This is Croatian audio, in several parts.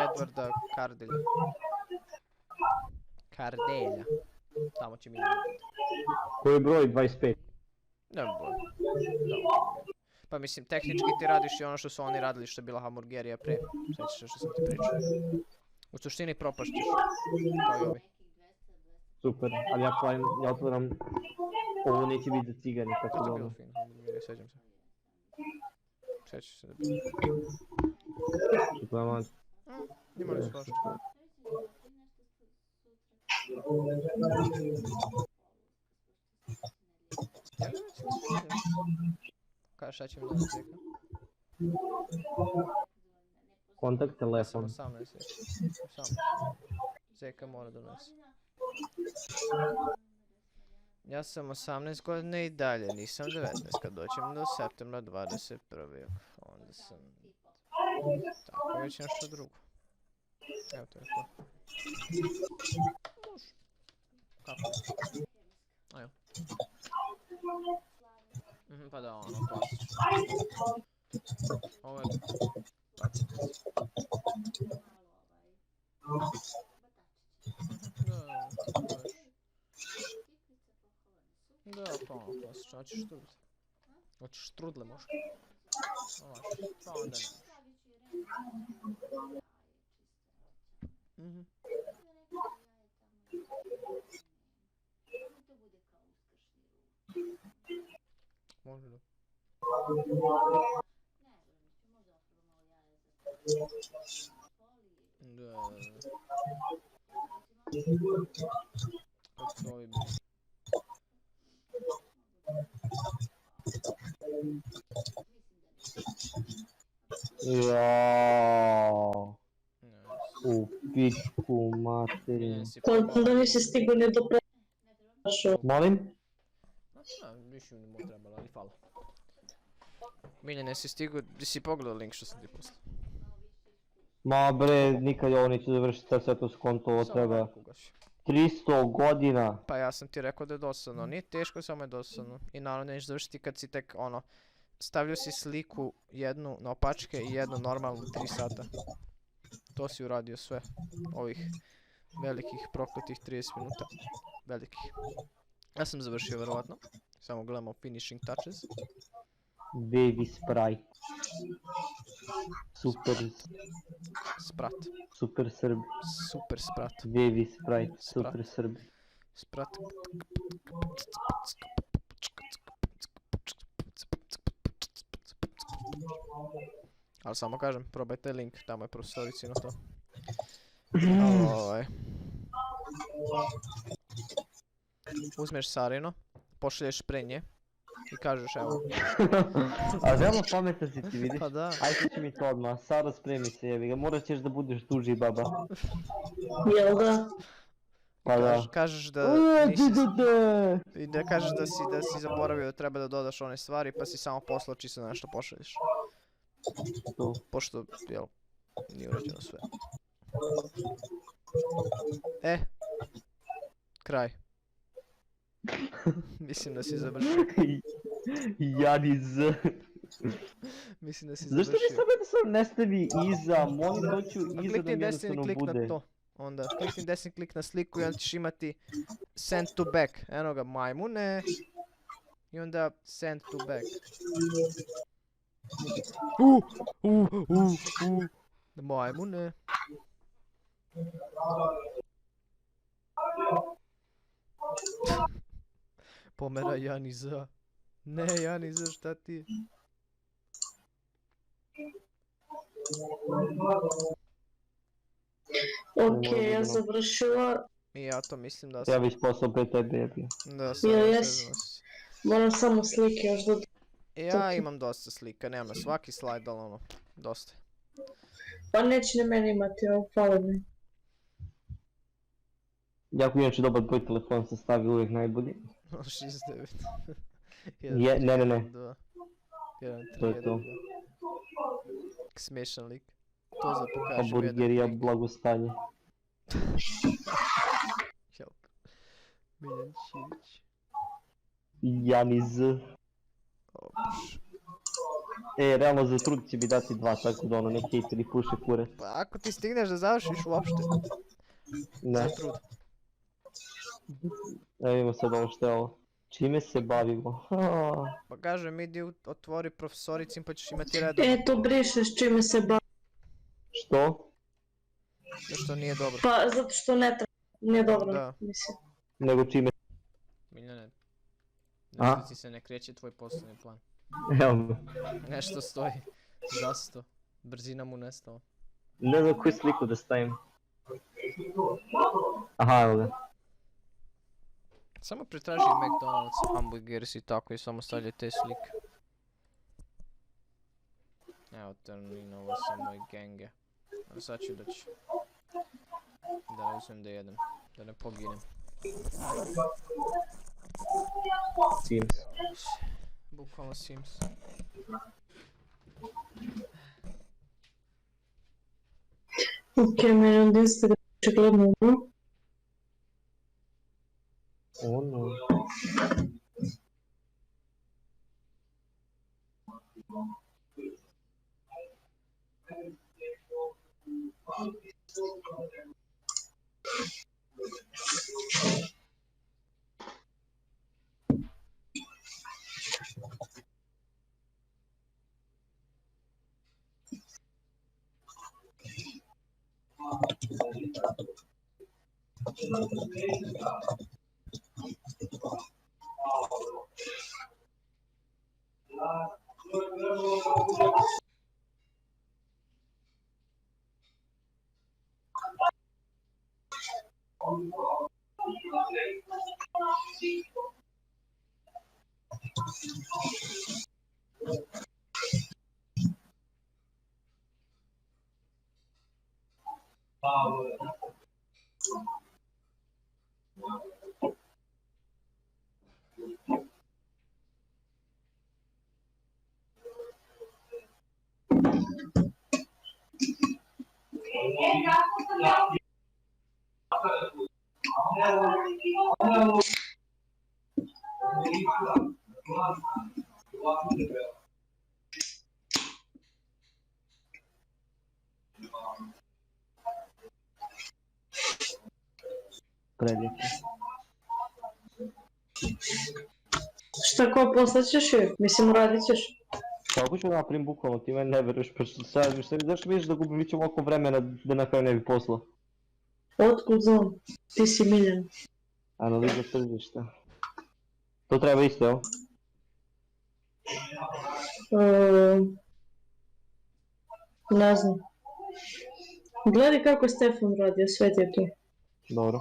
Edvarda Kardelja. Kardelja. Tamo će Miljan biti. Koji je broj 25? Ne boj. Pa mislim, tehnički ti radiš i ono što su oni radili, što je bila hamburgerija pre. Sjećaš se što sam ti pričao. U suštini propašćeš. Kao i ovi. Super, ali ja otvoram... Ovo neće biti za cigani, tako To je dobro. bilo fino, hamburgerija, sjećam se. Sjećaš se da je bilo. Super, man. Imali su svašta. Kaj, šta će mi danas Zeka? Kontakt telefon. Sam 18 je. Sam. Zeka mora donesi. Ja sam 18 godina i dalje, nisam 19 kad doćem do septembra 21. Onda sam... Tako je već nešto drugo. Evo to je to. Može. Kako? Ajo. Pa da, ono, klasično. Ovo je... Da, pa ono, klasično, hoćeš štrudle. Hoćeš štrudle možda. Pa onda ne. Može da. Kako su ovi bili? Jaaaa. U pičku materinu. Koliko da mi se stigu ne doprašao? Molim? Više mi mu trebalo, ali hvala. Miljane, si stigu, si pogledao link što sam ti poslao? Ma bre, nikad ovo neću završiti, sad sve to skonto, ovo treba 300 godina. Pa ja sam ti rekao da je dosadno, nije teško, samo je dosadno. I naravno nećeš završiti kad si tek ono, stavljao si sliku jednu na opačke i jednu normalnu 3 sata. To si uradio sve, ovih velikih prokletih 30 minuta, velikih. Ja sam završio verovatno, samo gledamo finishing touches. Baby Sprite. Super. Sprat. Super Srbi. Super sprat. Baby Sprite. Super Srbi. Sprat. Ali samo kažem, probajte link, tamo je profesorici na to. Uzmeš Sarino, pošalješ pre nje i kažeš evo. A veoma pametan si ti, vidiš? Pa da. Ajde sad će mi to odmah, Sara spremi se, jebi ga, morat ćeš da budeš duži, baba. Jel da? Pa da. Kažeš da nisi... I da kažeš da si zaboravio da treba da dodaš one stvari pa si samo poslao čisto nešto pošalješ. Pošto, jel, nije urađeno sve. Kraj. Mislim da si završio. Janiz. Mislim da si završio. Zašto mi sad da sam ne stavi iza, molim doću iza da mi jednostavno bude. Klikni desni klik na to. Onda klikni desni klik na sliku i onda ćeš imati send to back. Eno ga, majmune. I onda send to back. Majmune. Pomera Janiza. Ne Janiza, šta ti? Okej, ja završila. I ja to mislim da sam... Ja već poslao pre tebe, jebi. Da sam... Moram samo slike još da... Ja imam dosta slika, nemam na svaki slajd, ali ono, dosta. Pa neće na meni imati, ovo, hvala mi. Jako inače dobar tvoj telefon sam stavio uvijek najbolji. 6-9. Ne. 1-3, To je to. Smiješan lik. To za pokažem jedan Hamburgerija, lik. blagostanje. Miljan Ćirić. Janiz. Opuš. Realno za trud će mi dati 2, tako da ono neki hejteri puše kure. Pa ako ti stigneš da završiš uopšte. Ne. Za trud. Evo ima sad ovo što je ovo. Čime se bavimo? Pa kažem, idi otvori profesoricim pa ćeš imati redovno. To brišeš čime se bavi. Što? Što nije dobro. Pa zato što ne treba. Nije dobro, Da. mislim. Nego čime? Miljane, A? nešto ti se ne kreće tvoj poslovni plan. Evo me. Nešto stoji. Zasto. Brzina mu nestala. Ne znam koju sliku da stavim. Aha, evo ga. Samo pretraži McDonald's, hamburgers i tako i samo stavljaj te slike. Evo terminovo sam moj genge. A sad ću doći. Da ne uzmem da jedem. Da ne poginem. Sims. Bukvalno Sims. Ok, meni od Instagram očigledno ono. Ono. Prelijepo. Šta ko poslaćeš joj? Mislim uradit ćeš. Kako ću napravim bukvalno, ti meni ne veruješ, pa što sad, zašto vidiš da gubit ćemo oko vremena da na kraju ne bi poslao? Otkud znam? Ti si Miljan. Analiza tržišta. To treba isto, jel? Ne znam. Gledaj kako je Stefan radio, sve ti je tu. Dobro.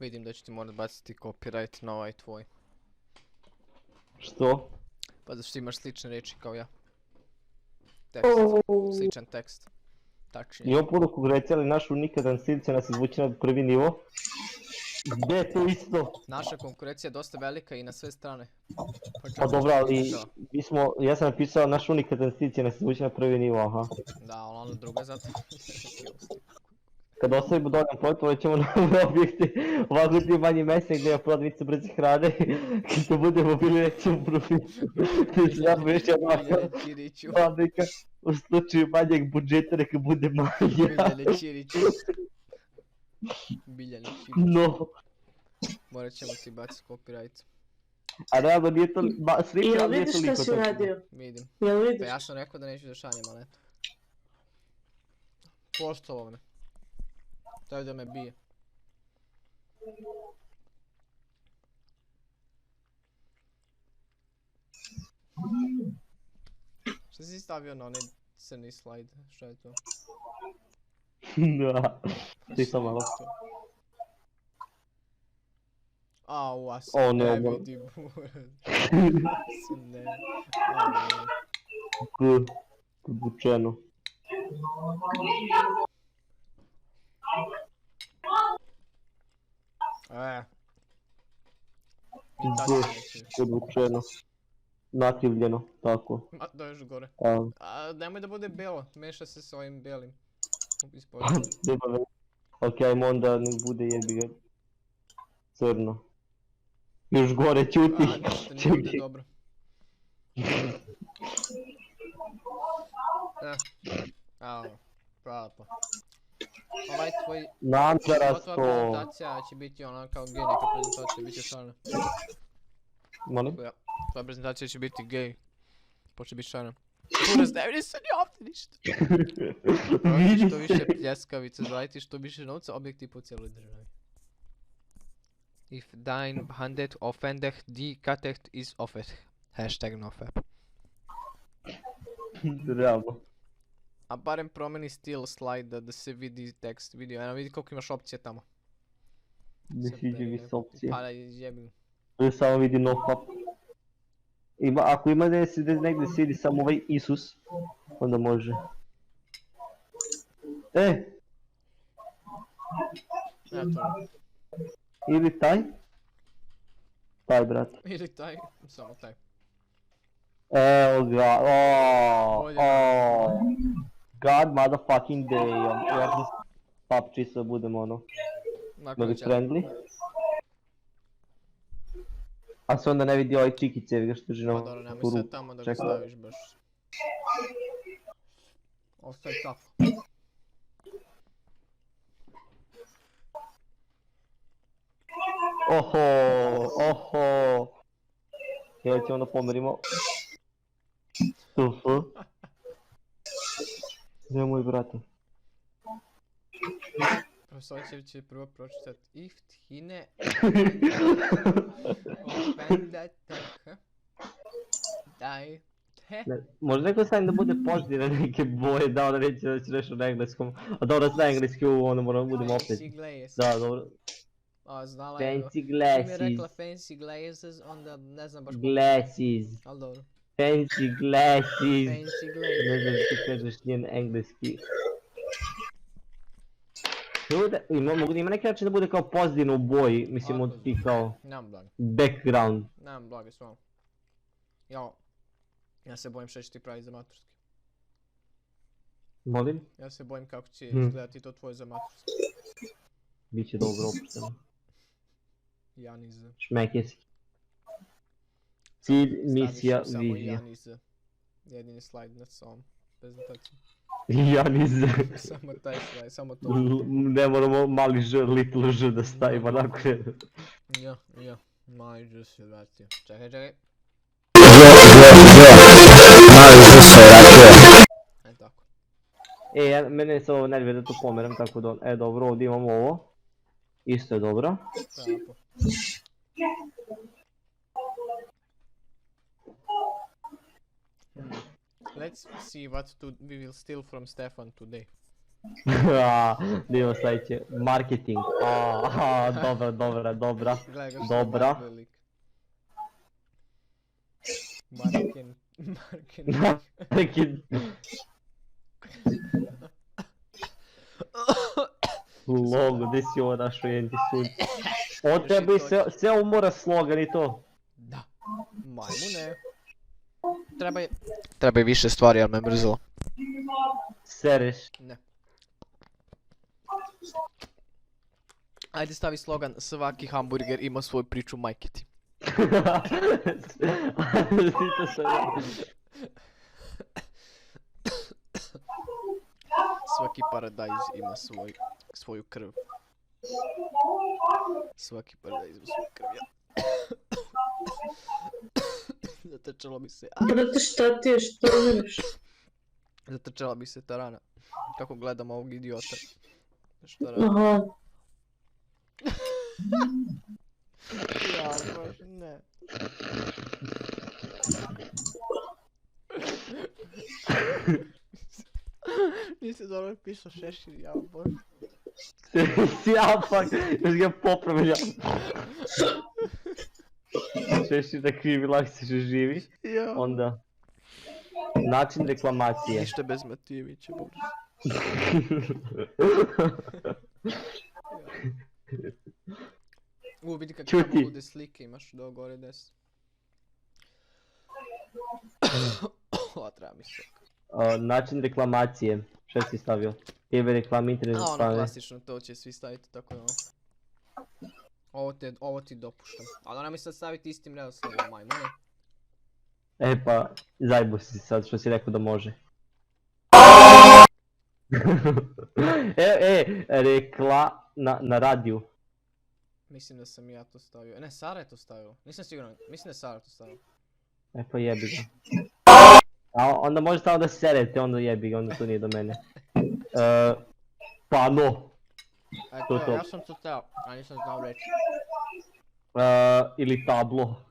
Vidim da ću ti morat baciti copyright na ovaj tvoj. Što? Pa zašto imaš slične reči kao ja. Tekst, sličan tekst. Tačnije. Imam poruku Grecija, ali našu nikadan cilj će nas izvući na prvi nivo. Gdje je to isto? Naša konkurencija je dosta velika i na sve strane. Pa dobro, ali ja sam napisao naš unikadan cilj će nas izvući na prvi nivo, aha. Da, ali ono druga zato. Kad ostavimo dodan projekt, ćemo na objekti, ovako ti manji mesec gdje je prodavnice brze hrane, kad to budemo bili nećemo profitu. Ti se jako još jedna fabrika, u slučaju manjeg budžeta neka bude manja. Biljane Čiriću. Biljane Čiriću. No. Morat ćemo ti baciti copyright. A realno nije to, slika Jel nije vidiš toliko šta si točno. radio? Vidim. Jel Pa vidiš? ja sam rekao da neću da šaljem, ali eto. Poštovao me. Daj da me bije. Šta si stavio na onaj crni slajd? Šta je to? Da, ti sam malo. Au, a se O, ne ne, vidim. Se ne. Podvučeno. Podvučeno. Nakrivljeno, tako. A, da još gore. A, A, nemoj da bude belo, meša se s ovim belim. Ispod. nema veze. Ok, ajmo onda nek bude jebi ga. Crno. Još gore, ćuti. A, ništa, nije bude dobro. Ao, pravo. Ovaj tvoj... Ova tvoja Nančarasto. prezentacija će biti ona kao gej, neka prezentacija bit će stvarno. Molim? Tvoja prezentacija će biti gej. Poče biti stvarno. Buraz, ne vidi se ni ovdje ništa. Vidi Što više se. pljeskavice zaraditi, što više novca, objekti po cijeloj državi. If dein Handel offendech die Kattecht is offet. Hashtag nofap. Realno. A barem promeni stil slajda da se vidi tekst video, eno vidi koliko imaš opcija tamo. Ne sviđa mi se opcije. Pa da jebim. Ovdje samo vidi nofap. Ako ima negdje sjedi samo ovaj Isus, onda može. Eto. Ili taj? Taj, brat. Ili taj, samo taj. Evo ga, Bolje. God motherfucking day, ja sam pap čisto budem ono, Nakon će. friendly. A se onda ne vidi ovaj čikice, evi ga što drži Pa na dobro, nemoj ruku. sad tamo da ga Čekaj. staviš baš. Ostaje tako. Oho. Evo ćemo da pomerimo. Nemoj, brate. Profesor će prvo pročitat Iftine Offendetek Daj Te Možda neko stavim da bude pozitivne neke boje, da ona neće da će nešto na engleskom. A dobro, zna engleski ovo, onda moramo budemo opet. Fancy Glazes. Da, dobro. A, znala je. Fancy Ti mi je glasses. rekla Fancy Glazes, onda ne znam baš kako. Glasses. Ali dobro. Fancy glasses. Fancy Ne Glazes. znam ti kažeš njen engleski. Mogu da ima neki način da bude kao pozitivno u boji, mislim od ti kao Nemam blage. background. Nemam blage s vama. Ja se bojim šta će ti praviti za maturski. Molim? Ja se bojim kako će izgledati to tvoje za maturski. Biće dobro opušteno. Janiz. Šmekeski. Cilj, misija, Samo vizija. Janiz. Jedini slajd na samom prezentaciji. Janiz. Samo taj slajd, samo to. Ne moramo mali ž, little ž da stavimo onako. Ja, mali ž se vratio. Čekaj. E tako. Mene je samo nervira da to pomeram, tako da, dobro, ovdje imamo ovo. Isto je dobro. Prapo. Let's see what we will steal from Stefan today. Da imamo sljedeće, marketing. Dobra. Gledaj ga što Dobra. je velik. Marken. Marketing. Logo, gdje si ovo našo jenti sud? Od tebe sve ovo mora slogan i to. Da. Majmune. Treba i više stvari, ali me mrzilo. Sereš. Ne. Ajde stavi slogan, svaki hamburger ima svoju priču majke ti. Sito sam ja. Svaki paradajz ima svoju krv. Svaki paradajz ima svoju krv, ja. Zatrčalo mi se, Brate, šta ti je, što umiraš? zatrčala mi se ta rana. Kako gledam ovog idiota. Šta radi? Aha. Ja, baš ne. Nisi dobro pisao šešir, ja bože. Sjapak, još ga popravljam. Šešir da krivi, lako se živiš. Ja. Onda, način reklamacije. Ništa bez Matijevića, bože. Vidi kakve Čuti. tamo lude slike imaš do gore desno. Ova treba mi se. Način reklamacije. Šta si stavio? TV reklame, internet A ono reklame. klasično, to će svi staviti tako da ovo ti dopuštam. Ali ona mi sad staviti istim redoslijedom, majmune. E pa, zajebo si sad što si rekao da može. Na radiju. Mislim da sam i ja to stavio. Ne, Sara je to stavila. Nisam siguran, mislim da je Sara to stavila. E pa jebi ga. A onda može samo da se serete, onda jebi ga, onda to nije do mene. Pano. To. Ja sam to teo, a nisam znao reći. Ili tablo.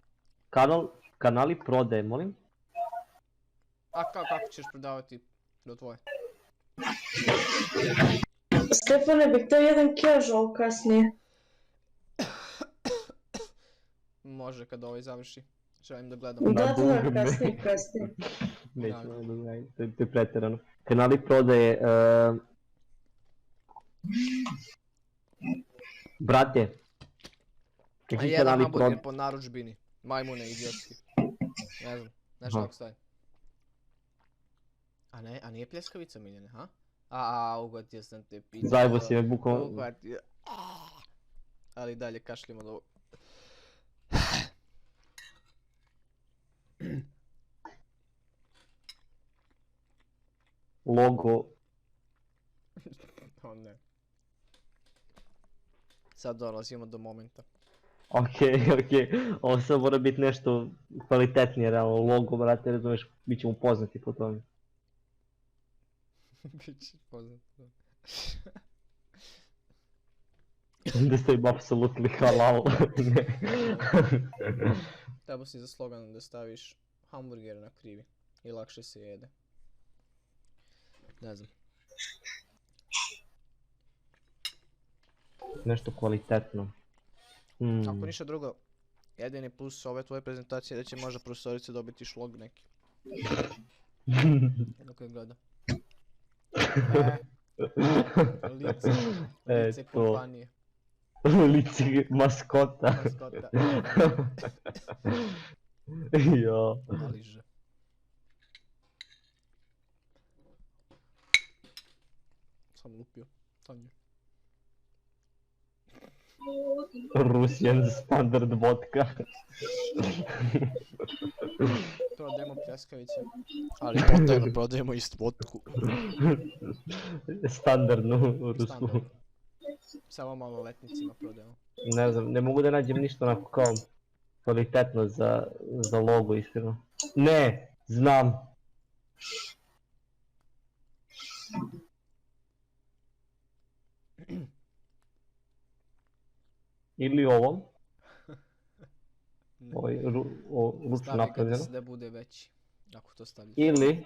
Kanali prodaje, molim? A kako ćeš prodavati do tvoje? Stefane, bih htio jedan casual kasnije. Može kad ovaj završi. Želim da gledam. Da, Boga me. kasnije. Nećemo da gledam, to je pretjerano. Kanali prodaje... Brate. A Kakvi jedan kanali hamburger prodaje? po narudžbini. Majmune idiotski. Ne znam, znaš Aha. kako stavim. A nije pljeskavica Miljane, ha? Uhvatio sam te piće. Zajebo si me bukvalno. Uhvatio. Ali dalje kašljimo od ovog. Logo. O ne. Sad dolazimo do momenta. Okej. Ovo sad mora biti nešto kvalitetnije, realno. Logo, brate, razumiješ, bit ćemo poznati po tome. Biće poznato. Da stavim apsolutni halal. Treba si za slogan da staviš hamburger na krivi. I lakše se jede. Ne znam. Nešto kvalitetno. Ako ništa drugo, jedini plus ove tvoje prezentacije je da će možda profesorica dobiti šlog neki. Jedno koji gleda. Lice to. kompanije. Lice maskota. Maskota. Ja. Naliže. Sam lupio. Tanje. Russian standard vodka. Prodajemo pljeskavice. Ali potajno prodajemo istu vodku. Standardnu rusku. Standard. Samo maloletnicima prodajemo. Ne znam, ne mogu da nađem ništa onako kao kvalitetno za logo, iskreno. Ne, znam. Ili ovom. Ne. Ovo je ručno Stavi ga napravljeno. da bude veći. Ako to stavljaš. Ili...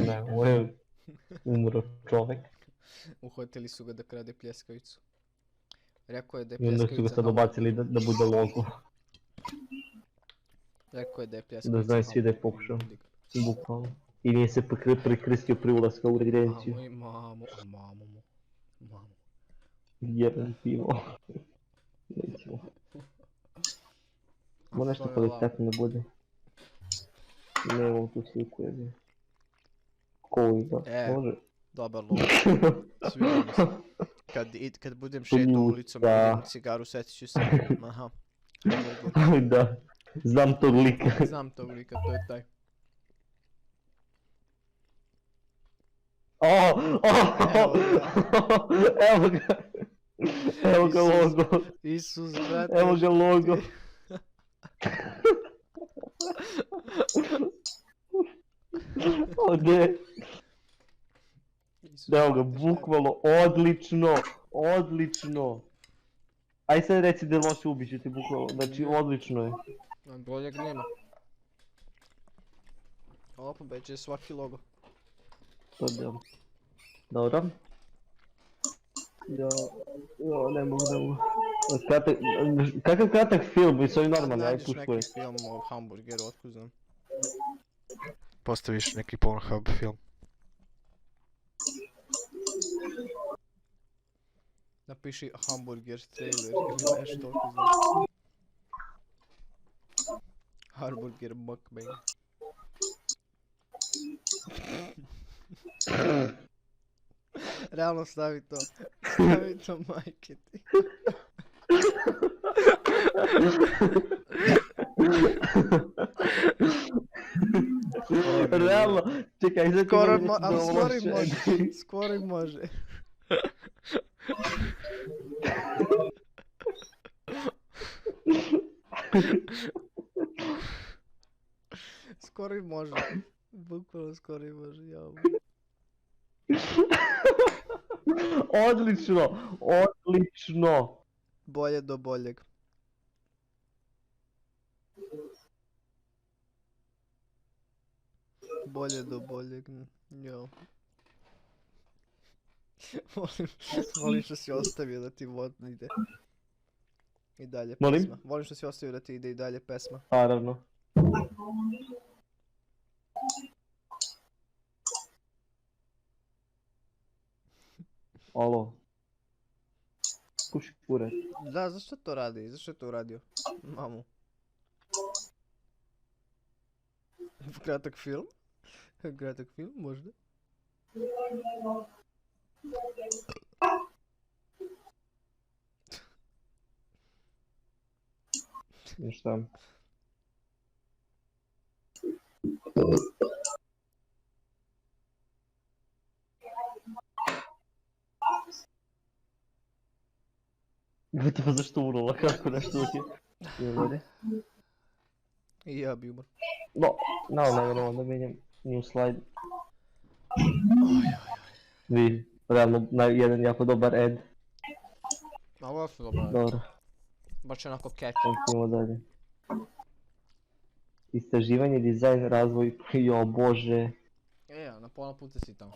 Ne, ovo je umro čovek. Uhvatili su ga da krade pljeskavicu. Rekao je da je I onda su ga pljeskavica sad obacili da bude logo. Rekao je da je pljeskavica Da znaju svi da je pokušao. Bukvalno. I nije se prekrstio pri ulaska u rezidenciju. Mamo i mamu mu. Mamu. Jebem pivo. Nećemo. Mo nešto kvalitetno da bude. Ne imam tu sliku jebi. Koji da, može? Dobar logo. Sviđa mi se. Kad budem šetao ulicom i vidim cigaru, setit ću se. Aha. Da, znam tog lika. Znam tog lika, to je taj. Evo ga. Evo ga logo. Isus, brate. Evo ga logo. Ode. Evo ga, bukvalno, odlično, odlično. Aj sad reci da je loše, ubiću ti bukvalno, znači odlično je. Boljeg nema. Ovo pobeđe svaki logo. To da. Dobro. Ne mogu. Kakav kratak film, i su ovi normalni, aj puškuj. Nađeš neki film o hamburgeru, otkud znam. Postaviš neki Pornhub film. Napiši hamburger trailer ili nešto, otkud znam. Hamburger mukbang. Realno stavi to. Stavi to, majke ti. Realno, čekaj, sad Skoro i može. Skoro i može. Bukvalno skoro i može, jao. Odlično, odlično. Bolje do boljeg. Bolje do boljeg, jao. Volim što si ostavio da ti ide. I dalje pesma. Molim? Volim što si ostavio da ti ide i dalje pesma. Naravno. Alo. Puši kurac. Da, zašto to radi? Zašto je to uradio? Mamu. Kratak film? Kratak film, možda? Ništa. Gotovo zašto umrla, kako nešto uvijek je. I ja bi umro. No, da menjam new slide. Vi, realno, jedan jako dobar ad. A ovo su dobro. Dobro, Baš onako catchy. idemo dalje. Istraživanje, dizajn, razvoj, jo bože. Ja, na pola puta si tamo.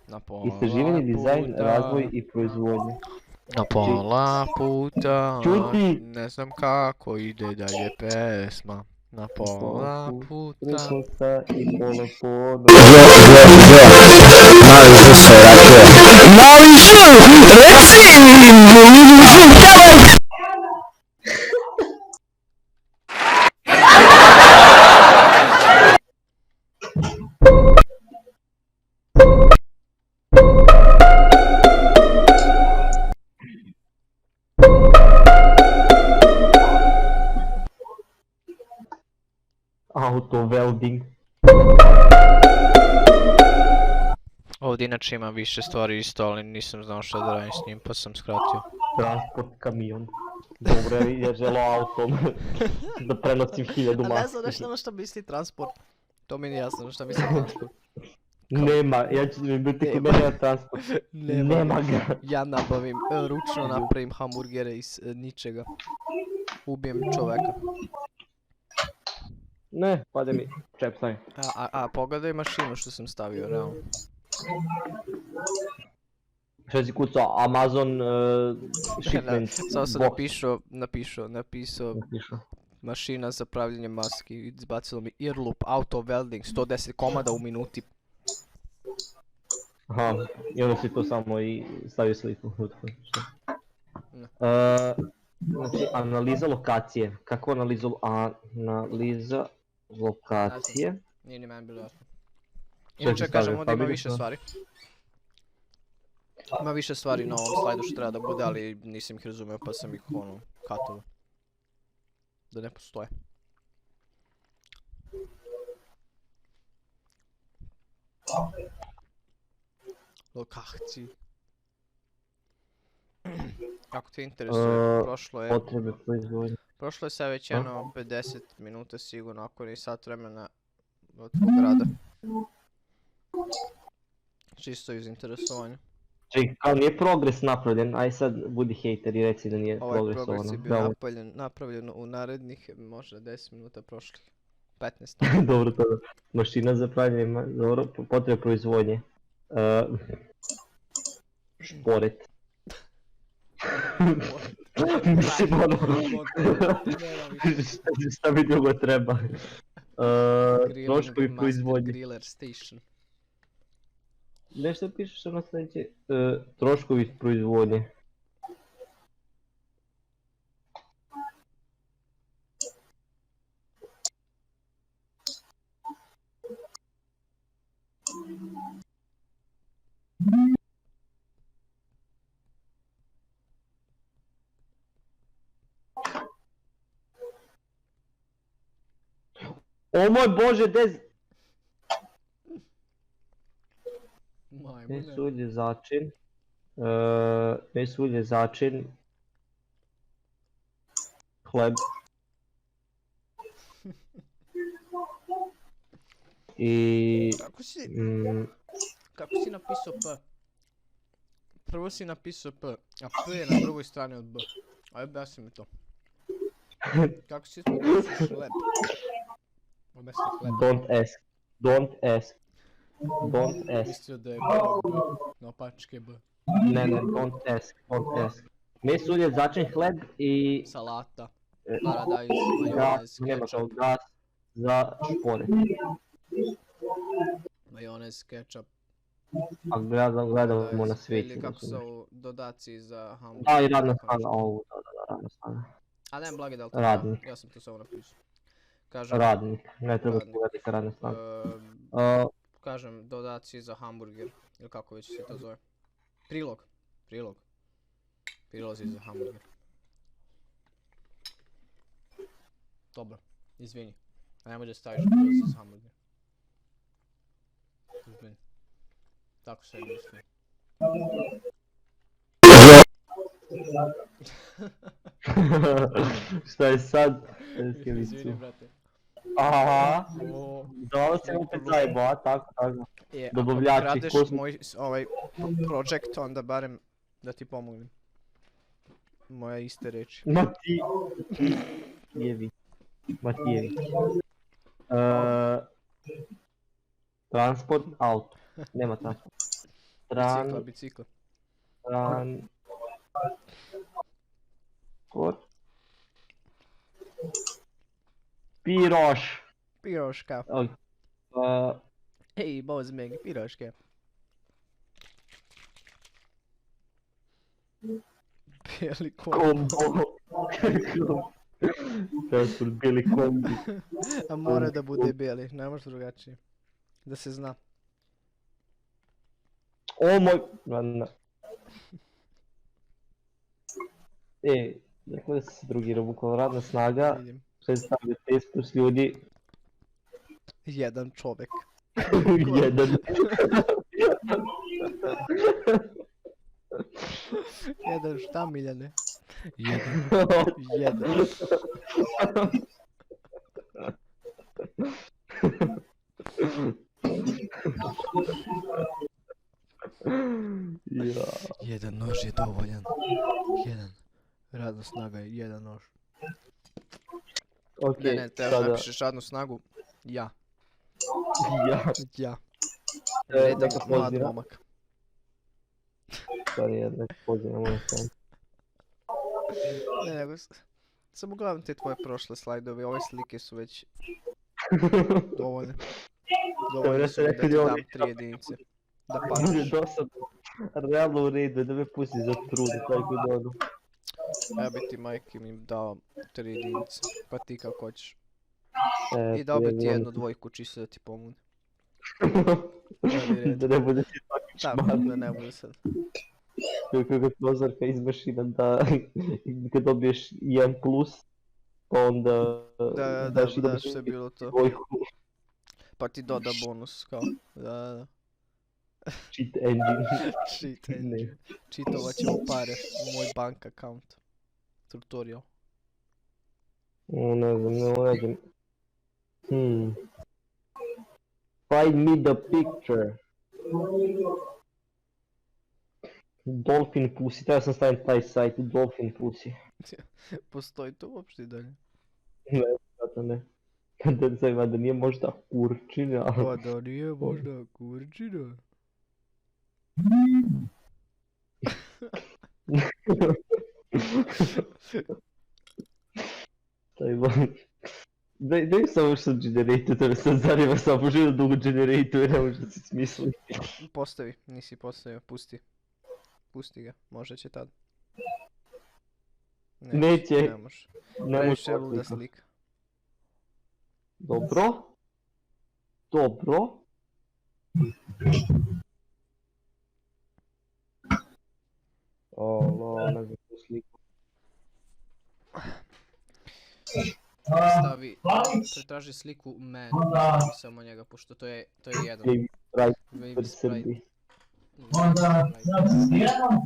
Na pola Istraživanje, dizajn, puta. razvoj i proizvodnje. Na pola puta. Čuti! Ne znam kako ide dalje pesma. Na pola puta. Prekusa i pola poda. Auto welding. Ovdje inače ima više stvari isto, ali nisam znao šta da radim s njim, pa sam skratio. Transport kamion. Dobro, ja želo autom da prenosim 1000 A ne znam maski. nešto na što misli transport. To mi nije jasno na što misli transport. Nema, ja ću biti kod Nema. mene na transport. Nema ga. Ja nabavim, ručno napravim hamburgere iz ničega. Ubijem čoveka. Ne, pade mi čep stavim. A pogledaj mašinu što sam stavio, realno. Šta si kucao, Amazon shipment Samo sam box. napisao Napišao. mašina za pravljenje maski. Izbacilo mi earloop, auto welding, 110 komada u minuti. Aha, i onda si to samo i stavio sliku. Ne. Znači, analiza lokacije. Kako analiza lokacije? Nije ni meni bilo jasno. Šta Inače si kažem, stavio, ovdje ima fabriku? više stvari. Ima više stvari na ovom slajdu što treba da bude, ali nisam ih razumio pa sam ih katovao. Da ne postoje. Lokaciji. Kako te interesuje? Potrebe proizvodnje. Prošlo je sve već jedno 50 minuta sigurno, ako ni sat vremena od tvog rada. Čisto iz interesovanja. Čekaj, kao nije progres napravljen, aj sad budi hejter i reci da nije Ovaj progres progres je ono. bio napravljen u narednih možda 10 minuta prošlih. 15. Dobro, to da. Mašina za pravljanje, dobro, potrebe proizvodnje. Šporet. Mislim ono, šta mi drugo treba. Troškovi proizvodnje. Griller station. Nešto pišeš ono sljedeće? Troškovi proizvodnje. O moj bože, meso, ulje, začin. Meso, ulje, začin. Hleb. I... Kako si napisao P? Prvo si napisao P, a P je na drugoj strani od B. Aj objasni mi to. Kako si napisao hleb? Umjesto hleb. Don't ask. Mislio da je B, no pačke B. Ne, don't ask. Meso, ulje, začin, hleb i... Salata, paradajz, Gas, majonez, nema ketchup. kao gas za šporet. Majonez, ketchup. A gledamo na svijetu. Ili kako su dodaci za hamburger. Da, i radna snaga, ovu, da, radna snaga. A ne, blagi da li to Radnik. ja sam to samo napisao. Kažem, Radnik, ne treba Radnik. pogledati radna snaga. kažem, dodaci za hamburger, ili kako već se to zove. Prilozi za hamburger. Dobro, izvini. A ne može staviš prilozi za hamburger. Izvini. Tako se misli. Šta je sad? Izvini, brate. Aha, O, dao se opet zajebo, a tako. je, Dobavljači, ako kradeš ko su- moj ovaj project, onda barem da ti pomognem. Moja iste reči. Matijevi. Transport, auto. Nema transport. Bicikla. Transport. Piroš. Piroška. Ej, bozmeg, piroške. Bijeli kombo. Transport, bili kombi. A mora da bude bijeli, ne može drugačije. Da se zna. O moj... dakle da se drugi bukvalno radna snaga, Vidim. 6 plus ljudi, Jedan čovek. jedan. Jedan šta, Miljane? Jedan. Jedan. Ja. Jedan nož je dovoljan. Jedan. Radna snaga je jedan nož. Ok, Ne, trebaš sada. napišeš radnu snagu. Ja. Ja. Ja. E, Redak neka mlad pozira. momak. Stvari jedna pozira, moram sam. Ne, nego... Samo gledam te tvoje prošle slajdove, ove slike su već dovoljne. Dovoljne su mi da ti dam 3 jedinice. Da Bude patiš. dosadno. Realno u redu, da me pusti za trud, tako da ono. Ja bi ti majke mi dao 3 jedinice. Pa ti kako hoćeš. E, I dao bi ti ja jednu mislim- dvojku čisto da ti pomogne. Da ne bude ti svaki Tako, šmar. da ne bude sad. Kako prozorka iz mašina da kad dobiješ 1 plus, pa onda Da, daš i da, što je bilo to. dvojku Pa ti doda bonus, kao. Da. cheat engine. Cheat Ne. engine. Cheatovat ćemo pare u moj bank account. Tutorial. O, ne znam, ne nađem. Find me the picture. Dolphin Pussy, treba sam staviti taj sajt, Dolphin Pussy. Postoji to uopšte i dalje? Ne, zato ne. Da se ima da nije možda kurčina. Pa da nije možda kurčina. Taj van. Daj samo što generate, tebe sad zanima samo živio dugo generate, ne može da se smisli. Postavi, nisi postavio, pusti. Pusti ga, možda će tad. Neće. Ne može. Ne Previše može luda slika. slika. Dobro. Dobro. Alo, ne znam tu sliku. Stavi, pretraži sliku man, stavi samo njega, pošto to je jedan. Game Right Wave per sprite. Srbiji.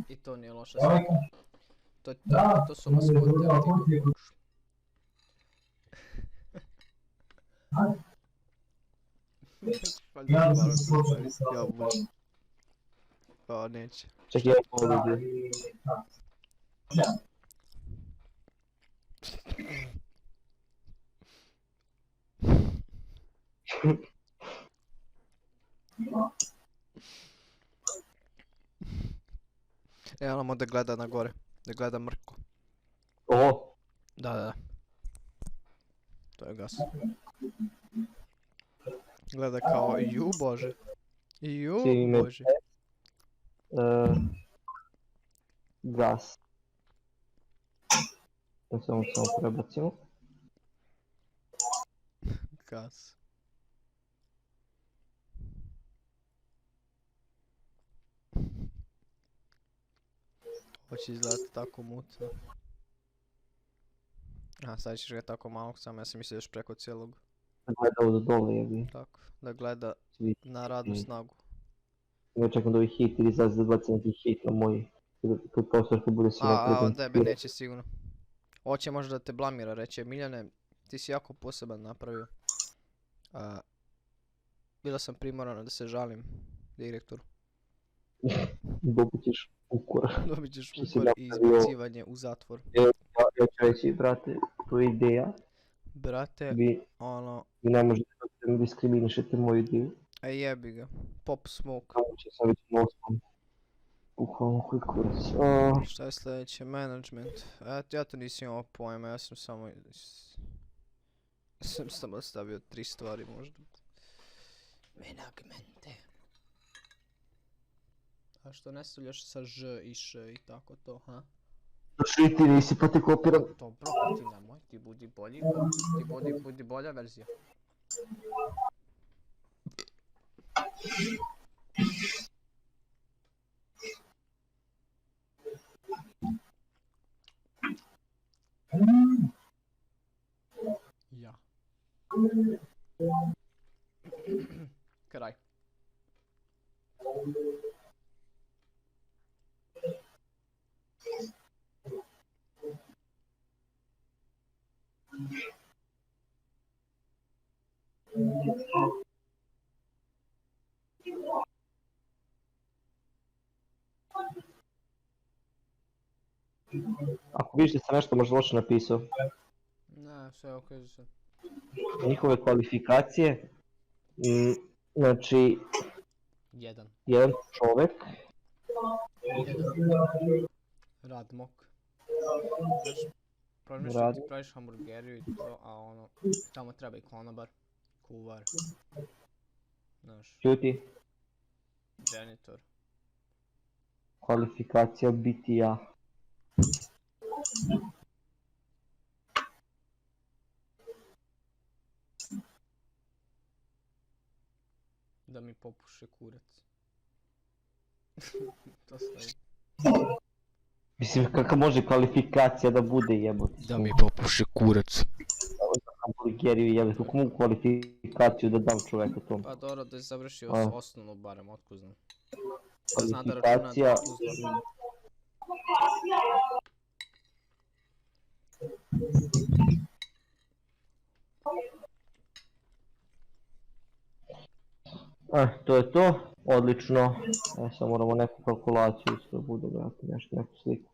I to nije loša slika. To su maskote, a ti kako hoćeš. Ja bože. O, neće. Čekaj, ja pogledam. Ono da gleda na gore, da gleda mrko. O, Da. To je gas. Gleda kao, ju bože. Ju Čini bože. gas. Da samo prebacimo. Gas. Hoće izgledati tako mutno. A, sad ćeš ga tako malog, samo ja sam mislio još preko cijelog. Gleda od dole, jebi. Tako, da gleda Svi. na radnu snagu. Ja čekam da ovi hit ili sad da bacim neki hit na moj. Kad postoš kad bude si On tebe neće sigurno. Hoće možda da te blamira, reće Miljane, ti si jako poseban napravio. Bila sam primorana da se žalim direktoru. Dobit ćeš ukor. Dobit ćeš Što si ukor i napravio? izbacivanje u zatvor. Ja ću reći, brate, to je ideja. Brate, Vi ne možete da diskriminišete moju ideju. a jebi ga. Pop Smoke. Kako će sam već noskom. Bukvalno koji kurac. Šta je sljedeće? Management. Ja to nisam imao pojma, ja sam samo... Sam samo stavio 3 stvari možda. Menagmente. A što ne stavljaš sa ž i š i tako to, ha? Došli ti nisi pa te kopiram. Dobro, pa ti nemoj, ti budi bolji, ti budi bolja verzija. Ja. Kraj. Ako vidiš da sam nešto možda loše napisao. Ne, sve okej za sad. Njihove kvalifikacije, znači, Jedan. jedan čovjek, Radmok. Znaš, problem je što Rad. ti praviš hamburgeriju i to, a ono, tamo treba i konobar, kuvar, znaš, čuti, janitor. kvalifikacija biti ja. Da mi popuše kurac. To stoji. Mislim, kakva može kvalifikacija da bude jebote. Da mi popuše kurac. Hamburgeriju jebote, kako mogu kvalifikaciju da dam čovjeku tom. Pa dobro, da je završio A. osnovnu barem, otko znam. Da zna da računa Kvalifikacija, 2 plus 2. to je to, odlično. Sad moramo neku kalkulaciju isto da bude, brate, nešto, neku sliku.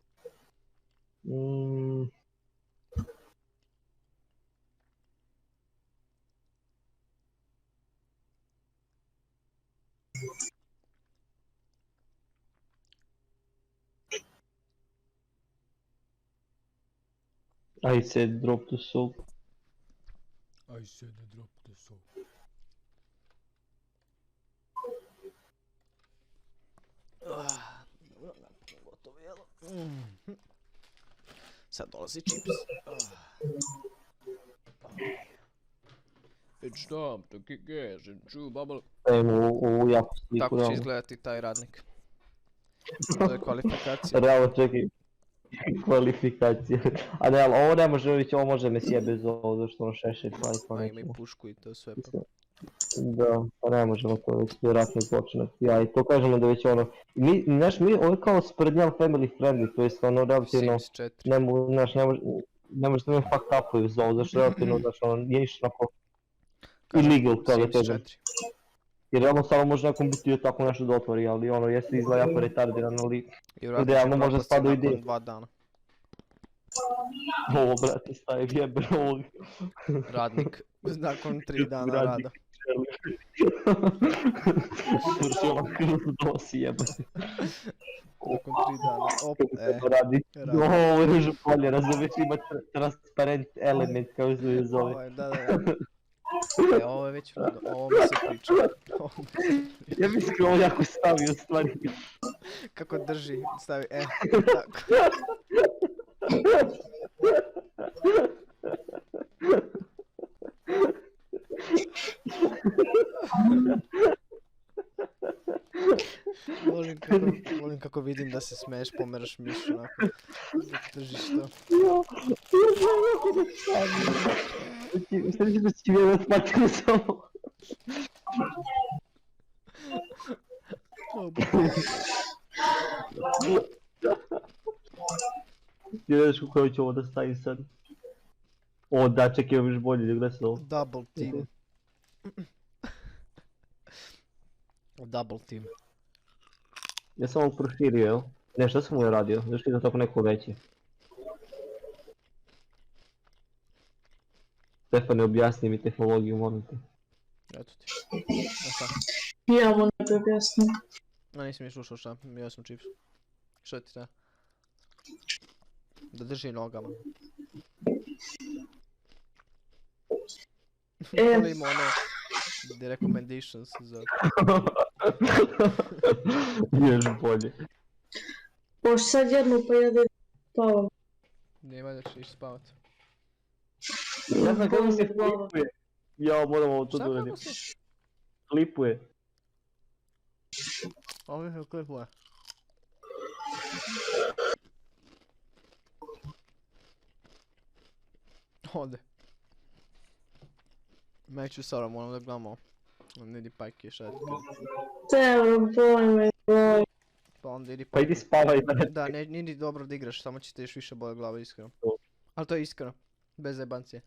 I said drop the soap. I said I dropped the soap. Dobro, napuno gotovo jelo. Sad dolazi čips. It's time to kick gas and chew bubble. Dajem ovu jaku sliku. Tako će realno. izgledati taj radnik. To je kvalifikacija. Realno čekaj. Kvalifikacija. A ne, ali ovo ne može biti, ovo može me sjebe bez ovo, zašto ono šešelj pa i pa Pa ima i nećemo. pušku i to sve pa. Da, pa ne možemo to već vjerojatno počinati. Ja i to kažemo da već ono, znaš mi ovo je kao sprednjal family friendly, to je ono relativno, Sims 4. ne može da me fucked upuju za ovo, zašto relativno, znaš ono, nije ništa onako Kažem, illegal kao da Sims kažem. 4. Jer realno samo može nekom biti i tako nešto da otvori, ali ono jeste izgleda jako retardiran, ali I vjerojatno idealno će može propasti spada u nakon ideju. 2 dana. Ovo brate staje jebe ovog. Radnik. Nakon 3 dana Radnik. rada. Svršio vam kroz dos jebate. Nakon 3 dana. Op, Radi. radi. Ovo režu polje, razumiješ, ima transparent element kao se je zove. Ovo je, da. Ovo je već Frodo, ovo mi se priča. Ovo mi se priča. Ja mislim ovo jako stavio stvari. Kako drži, stavi, tako. Volim kako vidim da se smeješ, pomeraš mišu onako. Dok držiš to. Šta misliš da će vjerovati patinu samo? Ti vidiš kako će ovo da stavim sad. O da, čekaj, ovo još bolje, gledaj se ovo. Double team. Double team. Ja sam ovo proširio, jel? Ne, šta sam ovo radio? Zašto je to tako neko veće? Stefane, objasni mi tehnologiju, molim te. Eto ti. A šta? Ja mu ne bi objasnio. A nisam mi slušao šta, jeo sam čips. Šta ti treba? Da drži nogama. Ali ima ono... The recommendations za... Još bolje. Pošto sad jedno pa ja da spavam. Nema da ćeš ići spavat. Ne znam kako se flipuje. Ja moram ovo to Šta da uradim. kako se? Flipuje. Ovo je klipuje. Ode. Meću sada, moram da gledamo. Onda idi pajke šta ti kažem. Teo, boj me, boj. Pa onda idi Pa pajke. idi spavaj da ne. Da, nije ni dobro da igraš, samo će te još više boje glava, iskreno. To. Ali to je iskreno. Bez zajebancije.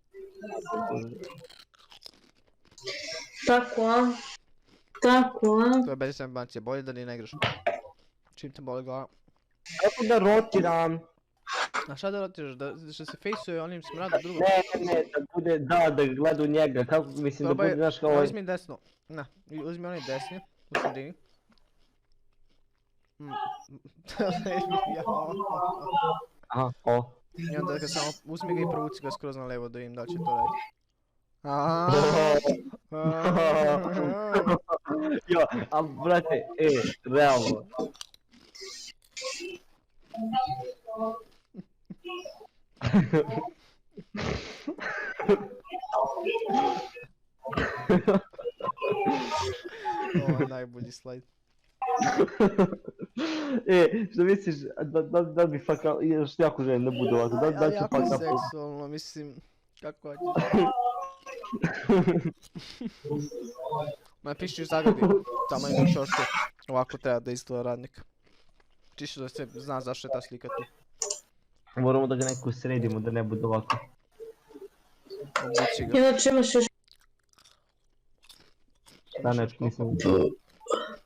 Tako, a? Tako, a? To je bez zajebancije, bolje da ni ne igraš. Čim te boli glava. Kako da rotiram? A šta da radiš, da se fejsuje onim smradom drugom? Ne, da bude, da ga gleda u njega, kako mislim da bude, znaš kao ovaj... Uzmi desno, na, uzmi onaj desni, u sredini. Aha, o. I onda ga samo, uzmi ga i provuci ga skroz na levo da vidim da li će to raditi. Jo, a brate, realno. Ovo je najbolji slajd. Što misliš, da bi fakal, još jako želim da bude ovako, da će Jako fakal... seksualno, mislim, kako hoćeš. Ma piši u Zagrebi, tamo je do čoške, ovako treba da izgleda radnik. Čisto da se zna zašto je ta slika tu. Moramo da ga neko sredimo, da ne bude ovako. Obući ga. Inače imaš još Da, ne, nisam...